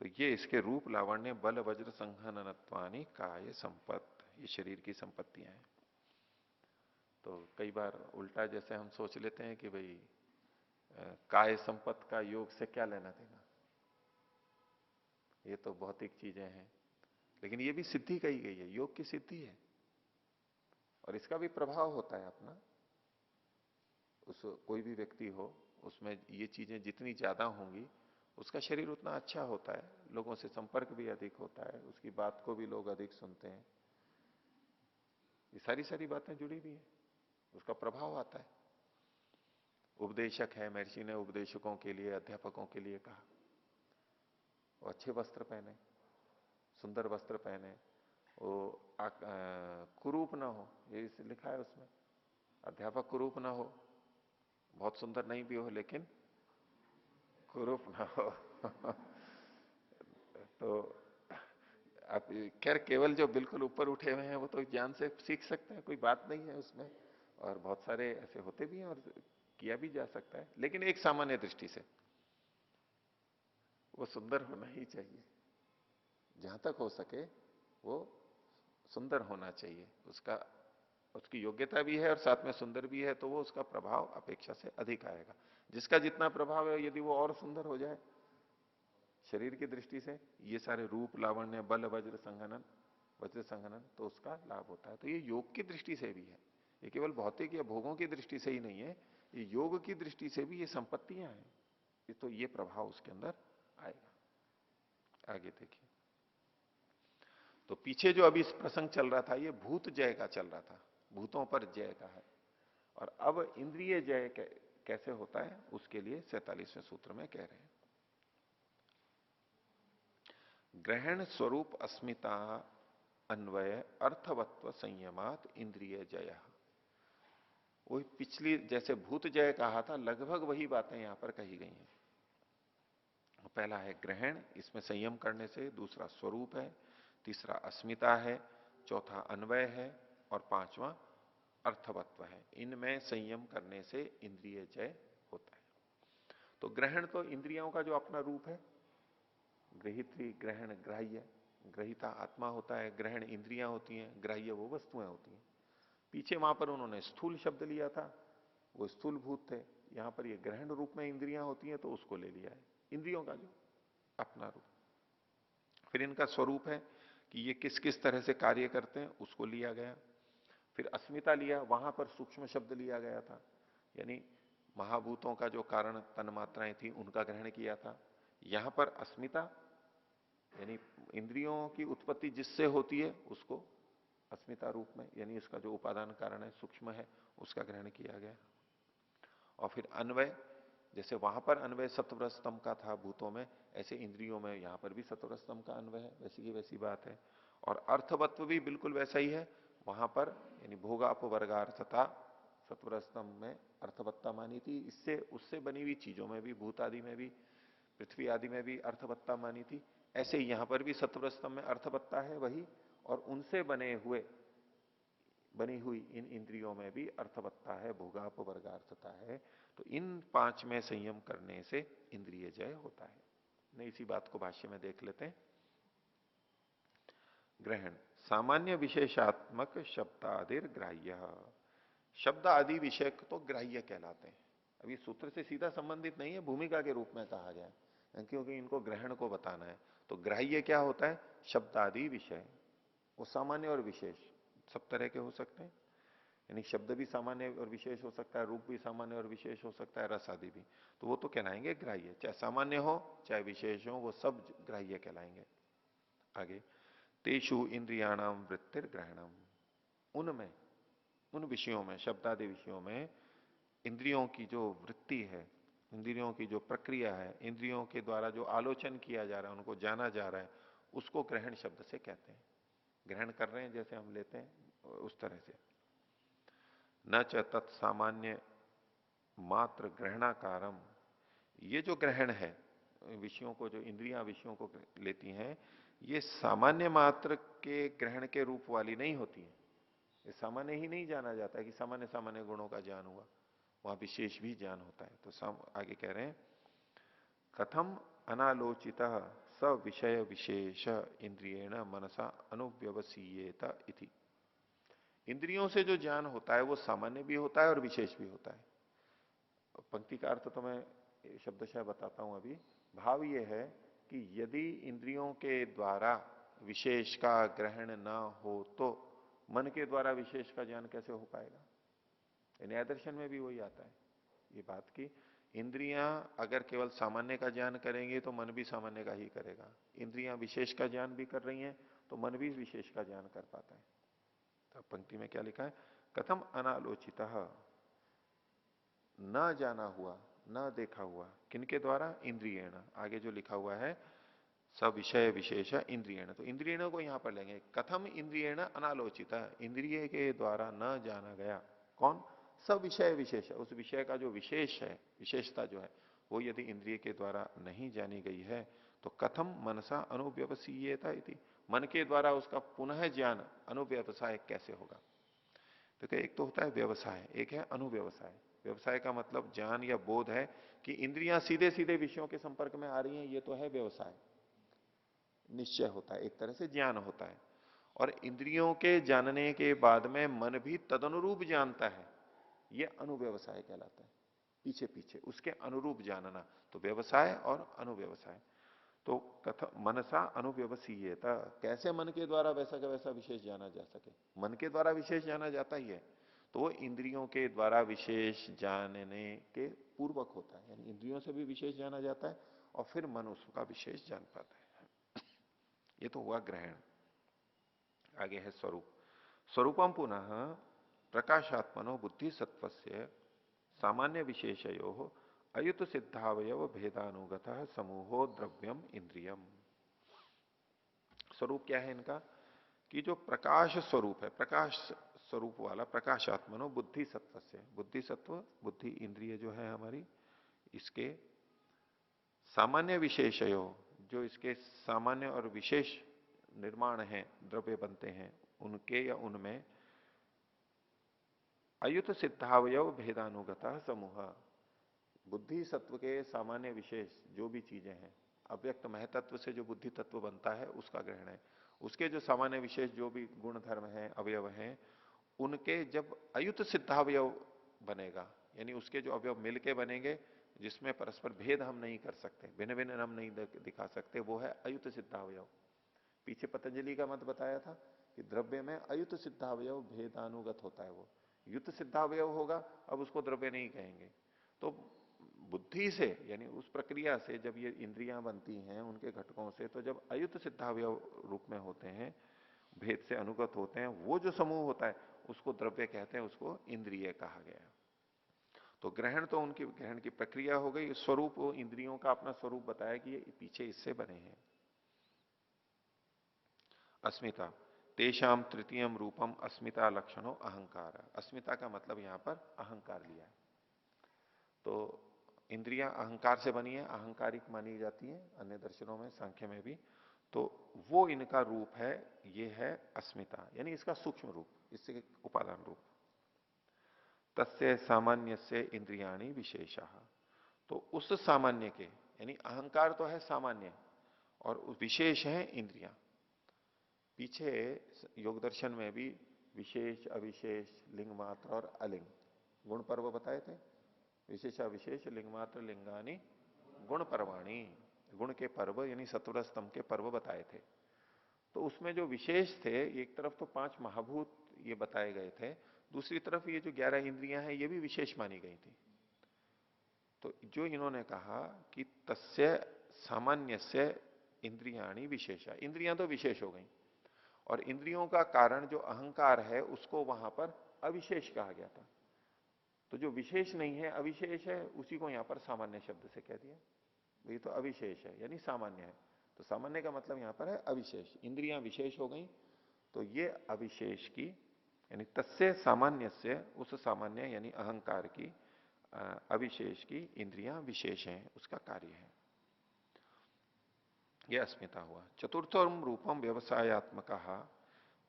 तो ये इसके रूप लावण्य बल वज्र संघननत्वानि काय संपत्त, ये शरीर की संपत्तियां हैं। तो कई बार उल्टा जैसे हम सोच लेते हैं कि भाई काय संपत्त का योग से क्या लेना देना, ये तो भौतिक चीजें हैं, लेकिन ये भी सिद्धि कही गई है, योग की सिद्धि है, और इसका भी प्रभाव होता है अपना। उस कोई भी व्यक्ति हो, उसमें ये चीजें जितनी ज्यादा होंगी उसका शरीर उतना अच्छा होता है, लोगों से संपर्क भी अधिक होता है, उसकी बात को भी लोग अधिक सुनते हैं, ये सारी सारी बातें जुड़ी हुई है, उसका प्रभाव आता है। उपदेशक है, महर्षि ने उपदेशकों के लिए, अध्यापकों के लिए कहा वो अच्छे वस्त्र पहने, सुंदर वस्त्र पहने, वो कुरूप ना हो, ये लिखा है उसमें। अध्यापक कुरूप ना हो, बहुत सुंदर नहीं भी हो लेकिन कुरूप ना हो। तो आप खैर केवल जो बिल्कुल ऊपर उठे हुए हैं वो तो ज्ञान से सीख सकते हैं, कोई बात नहीं है उसमें, और बहुत सारे ऐसे होते भी हैं और किया भी जा सकता है, लेकिन एक सामान्य दृष्टि से वो सुंदर होना ही चाहिए, जहां तक हो सके वो सुंदर होना चाहिए, उसका उसकी योग्यता भी है और साथ में सुंदर भी है, तो वो उसका प्रभाव अपेक्षा से अधिक आएगा। जिसका जितना प्रभाव है, यदि वो और सुंदर हो जाए शरीर की दृष्टि से, ये सारे रूप लावण्य बल वज्र संघनन, तो उसका लाभ होता है। तो ये योग की दृष्टि से भी है, ये केवल भौतिक या भोगों की दृष्टि से ही नहीं है, ये योग की दृष्टि से भी ये संपत्तियां हैं, तो ये प्रभाव उसके अंदर आएगा। आगे देखिए, तो पीछे जो अभी प्रसंग चल रहा था ये भूत जय का चल रहा था, भूतों पर जय का है। और अब इंद्रिय जय कैसे होता है उसके लिए 47वें सूत्र में कह रहे हैं, ग्रहण स्वरूप अस्मिता अन्वय अर्थवत्व संयमात इंद्रिय जय। वही पिछली जैसे भूत जय कहा था, लगभग वही बातें यहां पर कही गई हैं। पहला है ग्रहण, इसमें संयम करने से, दूसरा स्वरूप है, तीसरा अस्मिता है, चौथा अन्वय है और पांचवा अर्थवत्व है। इनमें संयम करने से इंद्रिय जय होता है। तो ग्रहण तो इंद्रियों का जो अपना रूप है, गृहित्री, ग्रहण, ग्राह्य। ग्रहिता आत्मा होता है, ग्रहण इंद्रियां होती हैं, ग्राह्य वो वस्तुएं होती हैं। पीछे वहां पर उन्होंने स्थूल शब्द लिया था, वो स्थूल भूत थे। यहां पर ये ग्रहण रूप में इंद्रियां होती हैं तो उसको ले लिया है, इंद्रियों का जो अपना रूप। फिर इनका स्वरूप है कि ये किस किस तरह से कार्य करते हैं, उसको लिया गया। फिर अस्मिता लिया, वहां पर सूक्ष्म शब्द लिया गया था, यानी महाभूतों का जो कारण तन मात्राएं थी उनका ग्रहण किया था। यहां पर अस्मिता यानी इंद्रियों की उत्पत्ति जिससे होती है उसको अस्मिता रूप में, यानी उसका जो उपादान कारण है सूक्ष्म है, उसका ग्रहण किया गया। और फिर अन्वय, जैसे वहां पर अन्वय सत्वर स्तंभ का था भूतों में, ऐसे इंद्रियों में यहां पर भी सत्वर स्तंभ का अन्वय है, वैसी की वैसी बात है। और अर्थवत्व भी बिल्कुल वैसा ही है, वहां पर यानी भोगापवर्गार्थता सत्वर स्तंभ में अर्थवत्ता मानी थी, इससे उससे बनी हुई चीजों में भी, भूत आदि में भी, पृथ्वी आदि में भी अर्थवत्ता मानी थी। ऐसे ही यहां पर भी सत्वर स्तंभ में अर्थवत्ता है वही, और उनसे बनी हुई इन इंद्रियों में भी अर्थवत्ता है, भोगापवर्गार्थता है। तो इन पांच में संयम करने से इंद्रिय जय होता है। नहीं, इसी बात को भाष्य में देख लेते हैं। ग्रहण सामान्य विशेषात्मक शब्दादिर ग्राह्य, शब्द आदि विषय तो ग्राह्य कहलाते हैं। अभी सूत्र से सीधा संबंधित नहीं है, भूमिका के रूप में कहा गया है, क्योंकि इनको ग्रहण को बताना है। तो ग्राह्य क्या होता है? शब्द आदि विषय, वो सामान्य और विशेष सब तरह के हो सकते हैं, यानी शब्द भी सामान्य और विशेष हो सकता है, रूप भी सामान्य और विशेष हो सकता है, रस आदि भी। तो वो तो कहलाएंगे ग्राह्य, चाहे सामान्य हो चाहे विशेष हो, वो सब ग्राह्य कहलाएंगे। आगे, तेषु इंद्रियाणाम वृत्तिर ग्रहणम, उनमें, उन विषयों में, शब्दादि विषयों में इंद्रियों की जो वृत्ति है, इंद्रियों की जो प्रक्रिया है, इंद्रियों के द्वारा जो आलोचन किया जा रहा है, उनको जाना जा रहा है, उसको ग्रहण शब्द से कहते हैं। ग्रहण कर रहे हैं जैसे हम लेते हैं उस तरह से। न च तत्सामान्य मात्र ग्रहणाकारम, ये जो ग्रहण है विषयों को, जो इंद्रियां विषयों को लेती हैं, ये सामान्य मात्र के ग्रहण के रूप वाली नहीं होती है। ये सामान्य ही नहीं जाना जाता है कि सामान्य सामान्य गुणों का ज्ञान हुआ, वहां विशेष भी ज्ञान होता है। तो आगे कह रहे हैं, कथम अनालोचित स विषय विशेष इंद्रियेण मनसा अनुव्यवसीयेत इति। इंद्रियों से जो ज्ञान होता है वो सामान्य भी होता है और विशेष भी होता है। पंक्ति का अर्थ तो मैं शब्दशः बताता हूं अभी। भाव ये है कि यदि इंद्रियों के द्वारा विशेष का ग्रहण ना हो तो मन के द्वारा विशेष का ज्ञान कैसे हो पाएगा। न्याय दर्शन में भी वही आता है ये बात की, इंद्रियां अगर केवल सामान्य का ज्ञान करेंगे तो मन भी सामान्य का ही करेगा। इंद्रियां विशेष का ज्ञान भी कर रही हैं तो मन भी विशेष का ज्ञान कर पाता है। तो पंक्ति में क्या लिखा है, कथम अनालोचित, न जाना हुआ, न देखा हुआ, किनके द्वारा? इंद्रियण। आगे जो लिखा हुआ है सब विषय विशेष इंद्रियण, तो इंद्रियण को यहां पर लेंगे। कथम इंद्रियण अनालोचित, इंद्रिय के द्वारा न जाना गया। कौन? सब विषय विशेष, उस विषय का जो विशेष है, विशेषता जो है, वो यदि इंद्रिय के द्वारा नहीं जानी गई है तो कथम मनसा अनुव्यवसीयता इति, मन के द्वारा उसका पुनः ज्ञान अनुव्यवसाय कैसे होगा। तो एक तो होता है व्यवसाय, एक है अनुव्यवसाय। व्यवसाय का मतलब ज्ञान या बोध है कि इंद्रियां सीधे सीधे विषयों के संपर्क में आ रही हैं, ये तो है व्यवसाय, निश्चय होता है, एक तरह से ज्ञान होता है। और इंद्रियों के जानने के बाद में मन भी तदनुरूप जानता है, ये अनुव्यवसाय कहलाता है। पीछे पीछे उसके अनुरूप जानना, तो व्यवसाय और अनुव्यवसाय। तो मनसा अनुव्यवसीयता, कैसे मन के द्वारा वैसा का वैसा विशेष जाना जा सके। मन के द्वारा विशेष जाना जाता ही है, तो वो इंद्रियों के द्वारा विशेष जानने के पूर्वक होता है, यानी इंद्रियों से भी विशेष जाना जाता है और फिर मन उसका विशेष जान पाता है। ये तो हुआ ग्रहण। आगे है स्वरूप। स्वरूपम पुनः प्रकाशात्मनो बुद्धि सत्वस्य सामान्य विशेषयो अयुत सिद्धावयव भेदानुगत समूहो द्रव्यम इंद्रियम। स्वरूप क्या है इनका कि जो प्रकाश स्वरूप है, प्रकाश स्वरूप वाला प्रकाशात्मनो बुद्धि सत्व से, बुद्धि सत्व बुद्धि इंद्रिय जो है हमारी, इसके सामान्य विशेषयो, जो इसके सामान्य और विशेष निर्माण है, द्रव्य बनते हैं उनके या उनमें अयुत सिद्धावयव भेदानुगत समूह, बुद्धि सत्व के सामान्य विशेष जो भी चीजें हैं, अव्यक्त महतत्व से जो बुद्धि तत्व बनता है उसका ग्रहण है। उसके जो सामान्य विशेष जो भी गुण धर्म है, अवयव हैं, उनके जब अयुत सिद्धावयव बनेगा, यानी उसके जो अवयव मिलके बनेंगे जिसमें परस्पर भेद हम नहीं कर सकते, भिन्न भिन्न हम नहीं दिखा सकते, वो है अयुत सिद्धावयव। पीछे पतंजलि का मत बताया था कि द्रव्य में अयुत सिद्धावयव भेदानुगत होता है, वो युत सिद्धावयव होगा, अब उसको द्रव्य नहीं कहेंगे। तो बुद्धि से, यानी उस प्रक्रिया से जब ये इंद्रियां बनती हैं उनके घटकों से, तो जब अयुत सिद्धावयव रूप में होते हैं, भेद से अनुगत होते हैं, वो जो समूह होता है उसको द्रव्य कहते हैं, उसको इंद्रिय कहा गया। तो ग्रहण तो उनकी ग्रहण की प्रक्रिया हो गई, स्वरूप इंद्रियों का अपना स्वरूप बताया कि ये पीछे इससे बने हैं। अस्मिता तेषाम तृतीयम रूपम अस्मिता लक्षणों अहंकार। अस्मिता का मतलब यहां पर अहंकार लिया है। तो इंद्रियां अहंकार से बनी है, अहंकारिक मानी जाती है अन्य दर्शनों में, सांख्य में भी। तो वो इनका रूप है, ये है अस्मिता, यानी इसका सूक्ष्म रूप, इससे उपादान रूप। तस्य सामान्य से इंद्रियाणी विशेषः। तो उस सामान्य के, यानी अहंकार तो है सामान्य और विशेष है इंद्रियां। पीछे योग दर्शन में भी विशेष, अविशेष, लिंग मात्र और अलिंग गुण पर्व बताए थे। विशेष अविशेष लिंग मात्र लिंगानी गुण पर्वाणी, गुण के पर्व यानी सत्वर स्तंभ के पर्व बताए थे। तो उसमें जो विशेष थे, एक तरफ तो 5 महाभूत ये बताए गए थे, दूसरी तरफ ये जो 11 इंद्रियां हैं ये भी विशेष मानी गई थी। तो जो इन्होंने कहा कि तस्य सामान्य से इंद्रियाणी विशेषा, इंद्रियां तो विशेष हो गई और इंद्रियों का कारण जो अहंकार है उसको वहां पर अविशेष कहा गया था। तो जो विशेष नहीं है, अविशेष है, उसी को यहां पर सामान्य शब्द से कह दिया। ये तो अविशेष है यानी सामान्य है, तो सामान्य का मतलब यहां पर है अविशेष। इंद्रियां विशेष हो गई तो ये अविशेष की, यानी तस्य सामान्य से, उस सामान्य यानी अहंकार की, अविशेष की इंद्रियां विशेष हैं, उसका कार्य है। यह अस्मिता हुआ। चतुर्थम रूपम व्यवसायत्मक।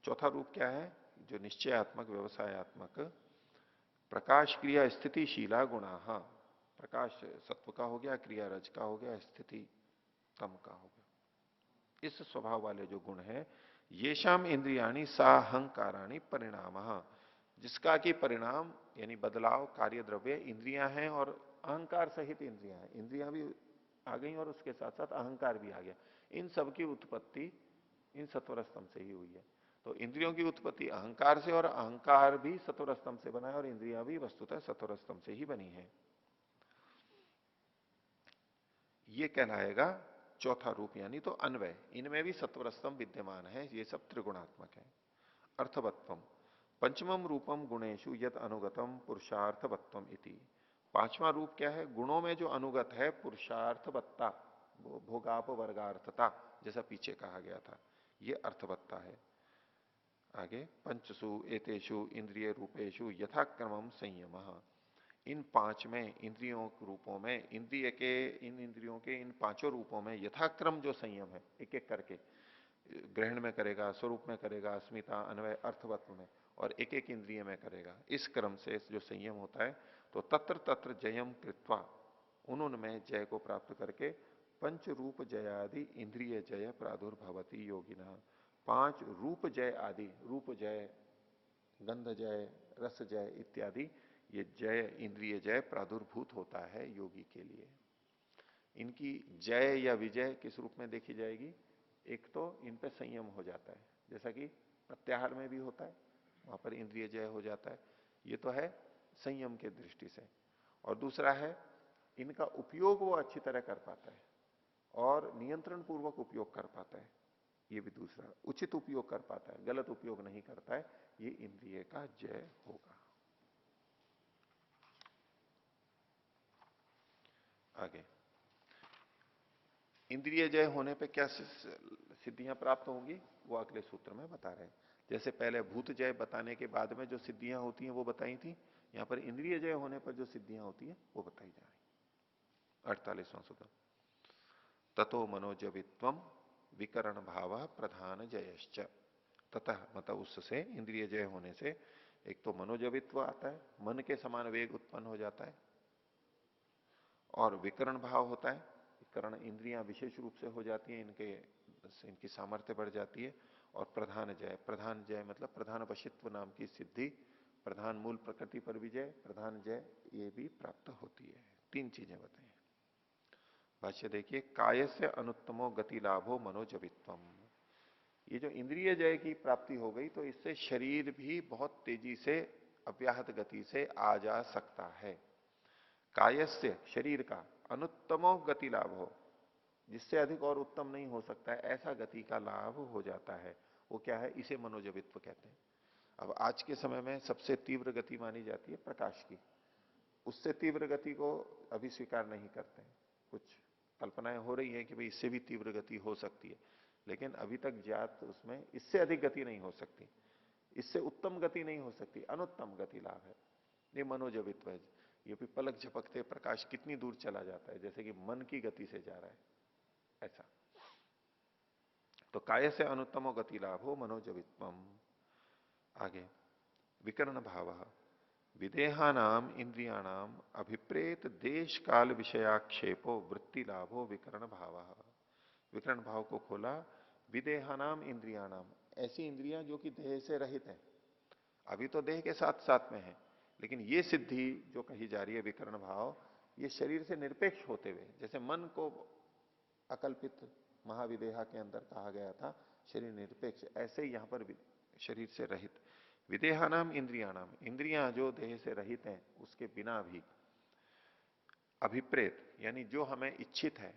चौथा रूप क्या है? जो निश्चयात्मक, व्यवसायत्मक, प्रकाश क्रिया स्थितिशीला गुणा। प्रकाश सत्व का हो गया, क्रिया रज का हो गया, स्थिति तम का हो गया। इस स्वभाव वाले जो गुण है, ये शाम इंद्रियाणी साहंकाराणी परिणाम, जिसका कि परिणाम यानी बदलाव, कार्य द्रव्य इंद्रियां हैं और अहंकार सहित इंद्रियां हैं। इंद्रियां भी आ गई और उसके साथ साथ अहंकार भी आ गया। इन सब की उत्पत्ति इन सत्वर स्तंभ से ही हुई है। तो इंद्रियों की उत्पत्ति अहंकार से, और अहंकार भी सत्वर स्तंभ से बना है, और इंद्रियां भी वस्तुतः सत्वर स्तंभ से ही बनी है। ये कहलाएगा चौथा रूप, यानी तो अन्वय। इनमें भी सत्वर स्तंभ विद्यमान है, ये सब त्रिगुणात्मक है। अर्थवत्वम पंचमम रूपम गुणेशु यद अनुगतम पुरुषार्थवत्वम इति। पांचवा रूप क्या है? गुणों में जो अनुगत है पुरुषार्थवत्ता, भोगाप वर्गार्थता, जैसा पीछे कहा गया था, ये अर्थवत्ता है। आगे पंचसु एतेषु इंद्रिय रूपेशु यथाक्रमम संयम। इन 5 में इंद्रियों रूपों में, इंद्रिय के इन इंद्रियों के इन 5 रूपों में यथाक्रम जो संयम है, एक एक करके ग्रहण में करेगा, स्वरूप में करेगा, अस्मिता, अन्वय, अर्थवत्व में, और एक एक इंद्रिय में करेगा। इस क्रम से जो संयम होता है, तो तत्र तत्र जयम कृत्वा, उनमें जय को प्राप्त करके, पंच रूप जयादि इंद्रिय जय प्रादुर्भवती योगिना। 5 रूप जय आदि, रूप जय, गंध जय, रस जय इत्यादि, ये जय, इंद्रिय जय प्रादुर्भूत होता है योगी के लिए। इनकी जय या विजय किस रूप में देखी जाएगी? एक तो इन पे संयम हो जाता है, जैसा कि प्रत्याहार में भी होता है, वहां पर इंद्रिय जय हो जाता है, ये तो है संयम के दृष्टि से। और दूसरा है इनका उपयोग वो अच्छी तरह कर पाता है और नियंत्रण पूर्वक उपयोग कर पाता है, ये भी दूसरा, उचित उपयोग कर पाता है, गलत उपयोग नहीं करता है, ये इंद्रिय का जय होगा। आगे, इंद्रिय जय होने पे क्या सिद्धियां प्राप्त होंगी, वो अगले सूत्र में बता रहे हैं। जैसे पहले भूत जय बताने के बाद में जो सिद्धियां होती हैं वो बताई थी, यहां पर इंद्रिय जय होने पर जो सिद्धियां होती हैं वो बताई जा रही। 48वां सूत्र, ततो मनोजवित्वम विकरण भाव प्रधान जयश्च। ततः मतलब उससे, इंद्रिय जय होने से एक तो मनोजवित्व आता है, मन के समान वेग उत्पन्न हो जाता है, और विकरण भाव होता है, विकरण इंद्रियां विशेष रूप से हो जाती हैं, इनकी सामर्थ्य बढ़ जाती है। और प्रधान जय, प्रधान जय मतलब प्रधान वशित्व नाम की सिद्धि, प्रधान मूल प्रकृति पर विजय, प्रधान जय, ये भी प्राप्त होती है। तीन चीजें बताई। भाष्य देखिए, काय से अनुत्तमो गति लाभो मनोजवित्वम। ये जो इंद्रिय जय की प्राप्ति हो गई तो इससे शरीर भी बहुत तेजी से अव्याहत गति से आ जा सकता है। कायस्य, शरीर का, अनुत्तमो गति लाभ हो, जिससे अधिक और उत्तम नहीं हो सकता है, ऐसा गति का लाभ हो जाता है। वो क्या है, इसे मनोजवित्व कहते हैं। अब आज के समय में सबसे तीव्र गति मानी जाती है प्रकाश की, उससे तीव्र गति को अभी स्वीकार नहीं करते हैं। कुछ कल्पनाएं हो रही है कि भाई इससे भी तीव्र गति हो सकती है, लेकिन अभी तक ज्ञात उसमें इससे अधिक गति नहीं हो सकती, इससे उत्तम गति नहीं हो सकती, अनुत्तम गति लाभ है, ये मनोजवित्व है। ये भी पलक झपकते प्रकाश कितनी दूर चला जाता है, जैसे कि मन की गति से जा रहा है, ऐसा। तो काय से अनुत्तमो गति लाभो मनोजवित्वम। आगे, विकरण भाव, विदेहानाम इंद्रियाणाम अभिप्रेत देश काल विषयाक्षेपो वृत्ति लाभो विकरण भाव। विकरण भाव को खोला, विदेहानाम इंद्रियाणाम, ऐसी इंद्रियां जो कि देह से रहित है, अभी तो देह के साथ साथ में है, लेकिन ये सिद्धि जो कही जा रही है विकरण भाव, ये शरीर से निरपेक्ष होते हुए, जैसे मन को अकल्पित महाविदेहा के अंदर कहा गया था शरीर निरपेक्ष, ऐसे ही यहां पर शरीर से रहित। विदेहानाम इंद्रियाणाम, इंद्रियां जो देह से रहित हैं उसके बिना भी, अभिप्रेत यानी जो हमें इच्छित है,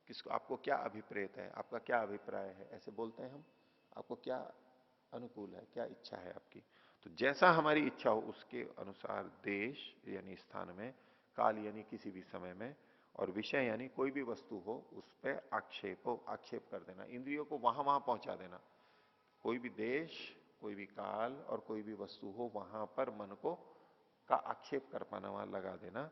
किसको, आपको क्या अभिप्रेत है, आपका क्या अभिप्राय है, ऐसे बोलते हैं हम, आपको क्या अनुकूल है, क्या इच्छा है आपकी, तो जैसा हमारी इच्छा हो उसके अनुसार देश यानी स्थान में, काल यानी किसी भी समय में, और विषय यानी कोई भी वस्तु हो उस पर आक्षेप कर देना, इंद्रियों को वहां वहां पहुंचा देना। कोई भी देश, कोई भी काल और कोई भी वस्तु हो, वहां पर मन को का आक्षेप कर पाना, वहां लगा देना।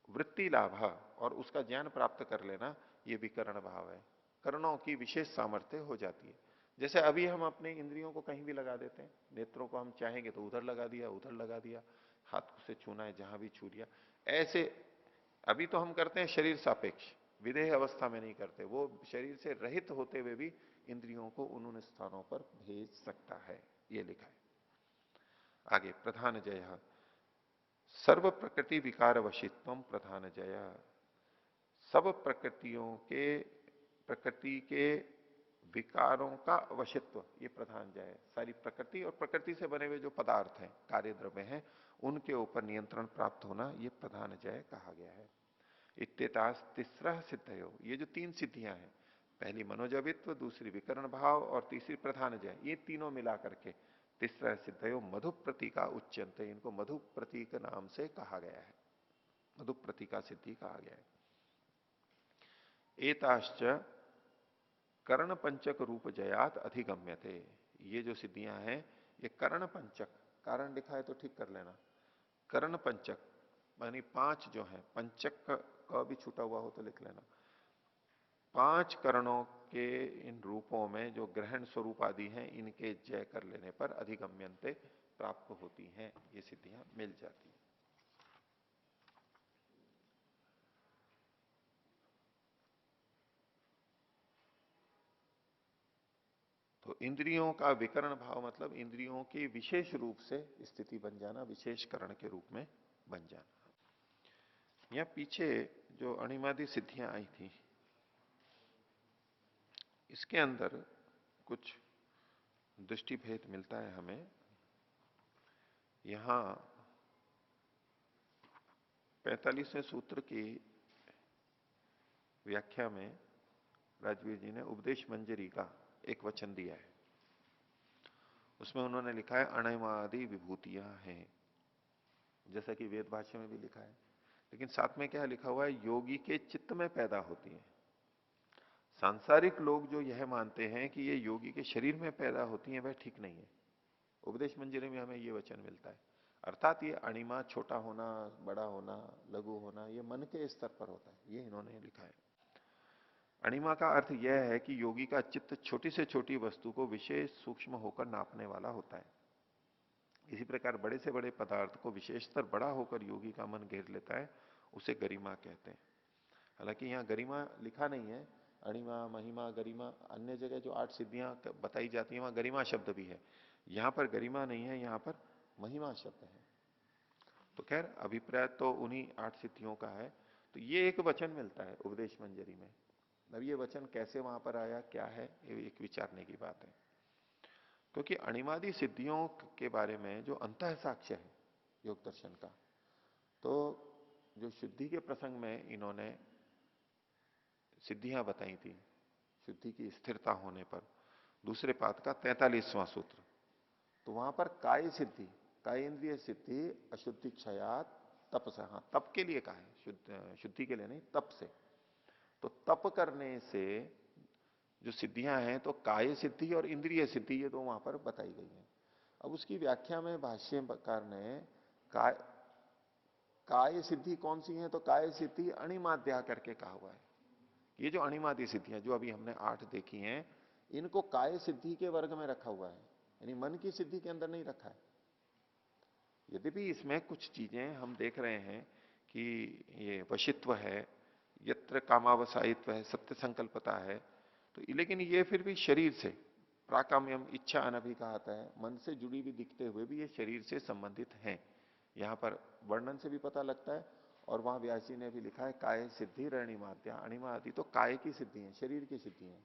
वृत्ति लाभ, और उसका ज्ञान प्राप्त कर लेना, ये विकरण भाव है। करणों की विशेष सामर्थ्य हो जाती है। जैसे अभी हम अपने इंद्रियों को कहीं भी लगा देते हैं, नेत्रों को हम चाहेंगे तो उधर लगा दिया, उधर लगा दिया, हाथ से छूना है जहां भी छू लिया, ऐसे अभी तो हम करते हैं शरीर सापेक्ष, विदेह अवस्था में नहीं करते। वो शरीर से रहित होते हुए भी इंद्रियों को उन स्थानों पर भेज सकता है, ये लिखा है। आगे, प्रधान जय, सर्व प्रकृति विकार वशित्व प्रधान जय। सब प्रकृति के विकारों का वशित्व, ये प्रधान जय है। सारी प्रकृति और प्रकृति से बने हुए जो पदार्थ हैं, कार्य द्रव्य हैं, उनके ऊपर नियंत्रण प्राप्त होना, ये प्रधान जय कहा गया है। इत्येतास तिस्रः सिद्धयो, ये जो तीन सिद्धियां हैं, पहली मनोजवित्व, दूसरी विकरण भाव और तीसरी प्रधान जय, ये तीनों मिला करके तीसरा सिद्धयो मधु प्रतीका उच्यंते, इनको मधु प्रतीक नाम से कहा गया है, मधु प्रतीका सिद्धि कहा गया है। एताश्च कर्ण पंचक रूप जयात अधिगम्यते, ये जो सिद्धियां हैं ये कर्ण पंचक, कारण लिखा है तो ठीक कर लेना, कर्ण पंचक मानी पांच जो है, पंचक का भी छूटा हुआ हो तो लिख लेना, पांच करणों के इन रूपों में जो ग्रहण स्वरूप आदि हैं, इनके जय कर लेने पर अधिगम्यन्ते प्राप्त होती हैं, ये सिद्धियां मिल जाती हैं। तो इंद्रियों का विकरण भाव मतलब इंद्रियों की विशेष रूप से स्थिति बन जाना, विशेष करण के रूप में बन जाना। यह पीछे जो अणिमादि सिद्धियां आई थी, इसके अंदर कुछ दृष्टि भेद मिलता है हमें। यहां 45वें सूत्र की व्याख्या में राजवीर जी ने उपदेश मंजरी का एक वचन दिया है, उसमें उन्होंने लिखा है अणिमादि विभूतियां हैं, जैसा कि वेद भाष्य में भी लिखा है। लेकिन साथ में क्या लिखा हुआ है, योगी के चित्त में पैदा होती है। सांसारिक लोग जो यह मानते हैं कि ये योगी के शरीर में पैदा होती हैं, वह ठीक नहीं है। उपदेश मंजरी में हमें ये वचन मिलता है। अर्थात ये अणिमा छोटा होना, बड़ा होना, लघु होना, ये मन के स्तर पर होता है, ये इन्होंने लिखा है। अणिमा का अर्थ यह है कि योगी का चित्त छोटी से छोटी वस्तु को विशेष सूक्ष्म होकर नापने वाला होता है। इसी प्रकार बड़े से बड़े पदार्थ को विशेषतर बड़ा होकर योगी का मन घेर लेता है, उसे गरिमा कहते हैं। हालांकि यहाँ गरिमा लिखा नहीं है, अणिमा, महिमा, गरिमा, अन्य जगह जो 8 सिद्धियां बताई जाती है वहां गरिमा शब्द भी है। यहां पर गरिमा नहीं है, यहां पर महिमा शब्द है। तो खैर अभिप्राय तो उन्हीं 8 सिद्धियों का है। तो ये एक वचन मिलता है उपदेश मंजरी में। अब ये वचन कैसे वहां पर आया, क्या है, ये एक विचारने की बात है। क्योंकि अणिमादि सिद्धियों के बारे में जो अंतः साक्ष्य है योग दर्शन का, तो जो शुद्धि के प्रसंग में इन्होंने सिद्धियां बताई थी, शुद्धि की स्थिरता होने पर, दूसरे पाद का 43वां सूत्र, तो वहां पर काय सिद्धि, काय इंद्रिय सिद्धि अशुद्धि क्षयात तप से, हाँ तप के लिए कहा है, शुद्धि के लिए नहीं, तप से। तो तप करने से जो सिद्धियां हैं, तो काय सिद्धि और इंद्रिय सिद्धि, ये तो वहां पर बताई गई है। अब उसकी व्याख्या में भाष्यकार ने काय सिद्धि कौन सी है, तो काय सिद्धि अणिमाद्या करके कहा हुआ है। ये जो अणिमादि सिद्धियां जो अभी हमने 8 देखी हैं, इनको काय सिद्धि के वर्ग में रखा हुआ है, यानी मन की सिद्धि के अंदर नहीं रखा है। यद्यपि इसमें कुछ चीजें हम देख रहे हैं कि ये वशित्व है, यत्र कामावसायित्व है, सत्य संकल्पता है, तो लेकिन ये फिर भी शरीर से, प्राकाम्यम इच्छा अनभिघात है, मन से जुड़ी हुई दिखते हुए भी ये शरीर से संबंधित हैं। यहां पर वर्णन से भी पता लगता है। और वहां व्यास जी ने भी लिखा है काय सिद्धि अणिमाद्या, अणिमा आदि तो काय की सिद्धि है, शरीर की सिद्धि है।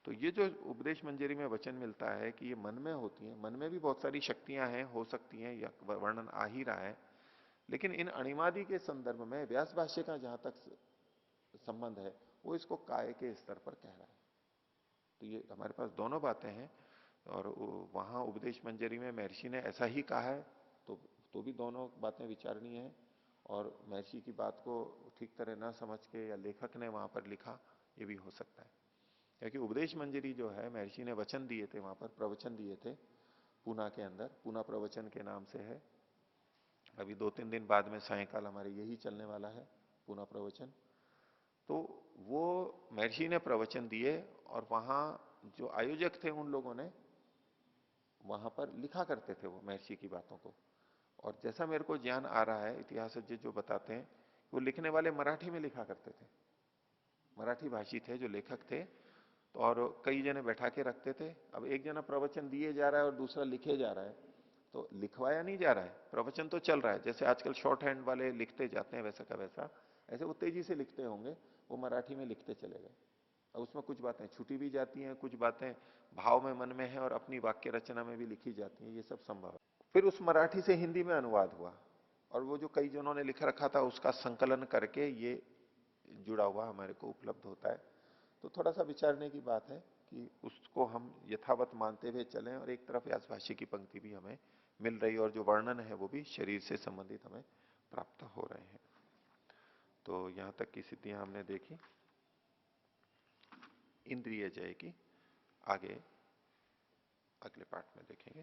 तो ये जो उपदेश मंजरी में वचन मिलता है कि ये मन में होती है, मन में भी बहुत सारी शक्तियां हैं, हो सकती हैं, या वर्णन आ ही रहा है, लेकिन इन अणिमादि के संदर्भ में व्यास भाष्य का जहां तक संबंध है, वो इसको काय के स्तर पर कह रहा है। तो ये हमारे पास दोनों बातें हैं, और वहां उपदेश मंजरी में महर्षि ने ऐसा ही कहा है, तो भी दोनों बातें विचारणीय है। और महर्षि की बात को ठीक तरह ना समझ के, या लेखक ने वहां पर लिखा, ये भी हो सकता है। क्योंकि उपदेश मंजरी जो है, महर्षि ने वचन दिए थे, वहां पर प्रवचन दिए थे पूना के अंदर, पूना प्रवचन के नाम से है। अभी 2-3 दिन बाद में सायंकाल हमारे यही चलने वाला है पूना प्रवचन। तो वो महर्षि ने प्रवचन दिए, और वहां जो आयोजक थे उन लोगों ने वहां पर लिखा करते थे वो महर्षि की बातों को। और जैसा मेरे को ज्ञान आ रहा है, इतिहास जो बताते हैं, वो लिखने वाले मराठी में लिखा करते थे, मराठी भाषी थे जो लेखक थे। तो और कई जने बैठा के रखते थे। अब एक जना प्रवचन दिए जा रहा है और दूसरा लिखे जा रहा है, तो लिखवाया नहीं जा रहा है, प्रवचन तो चल रहा है। जैसे आजकल शॉर्ट हैंड वाले लिखते जाते हैं, वैसा का वैसा, ऐसे वो तेजी से लिखते होंगे, वो मराठी में लिखते चले गए। अब उसमें कुछ बातें छूटी भी जाती हैं, कुछ बातें भाव में मन में है और अपनी वाक्य रचना में भी लिखी जाती हैं, ये सब संभव है। फिर उस मराठी से हिंदी में अनुवाद हुआ, और वो जो कई जनों ने लिख रखा था उसका संकलन करके ये जुड़ा हुआ हमारे को उपलब्ध होता है। तो थोड़ा सा विचारने की बात है कि उसको हम यथावत मानते हुए चलें, और एक तरफ व्यास भाष्य की पंक्ति भी हमें मिल रही है, और जो वर्णन है वो भी शरीर से संबंधित हमें प्राप्त हो रहे हैं। तो यहां तक की सिद्धियां हमने देखी। इंद्रिय जय की आगे अगले पाठ में देखेंगे।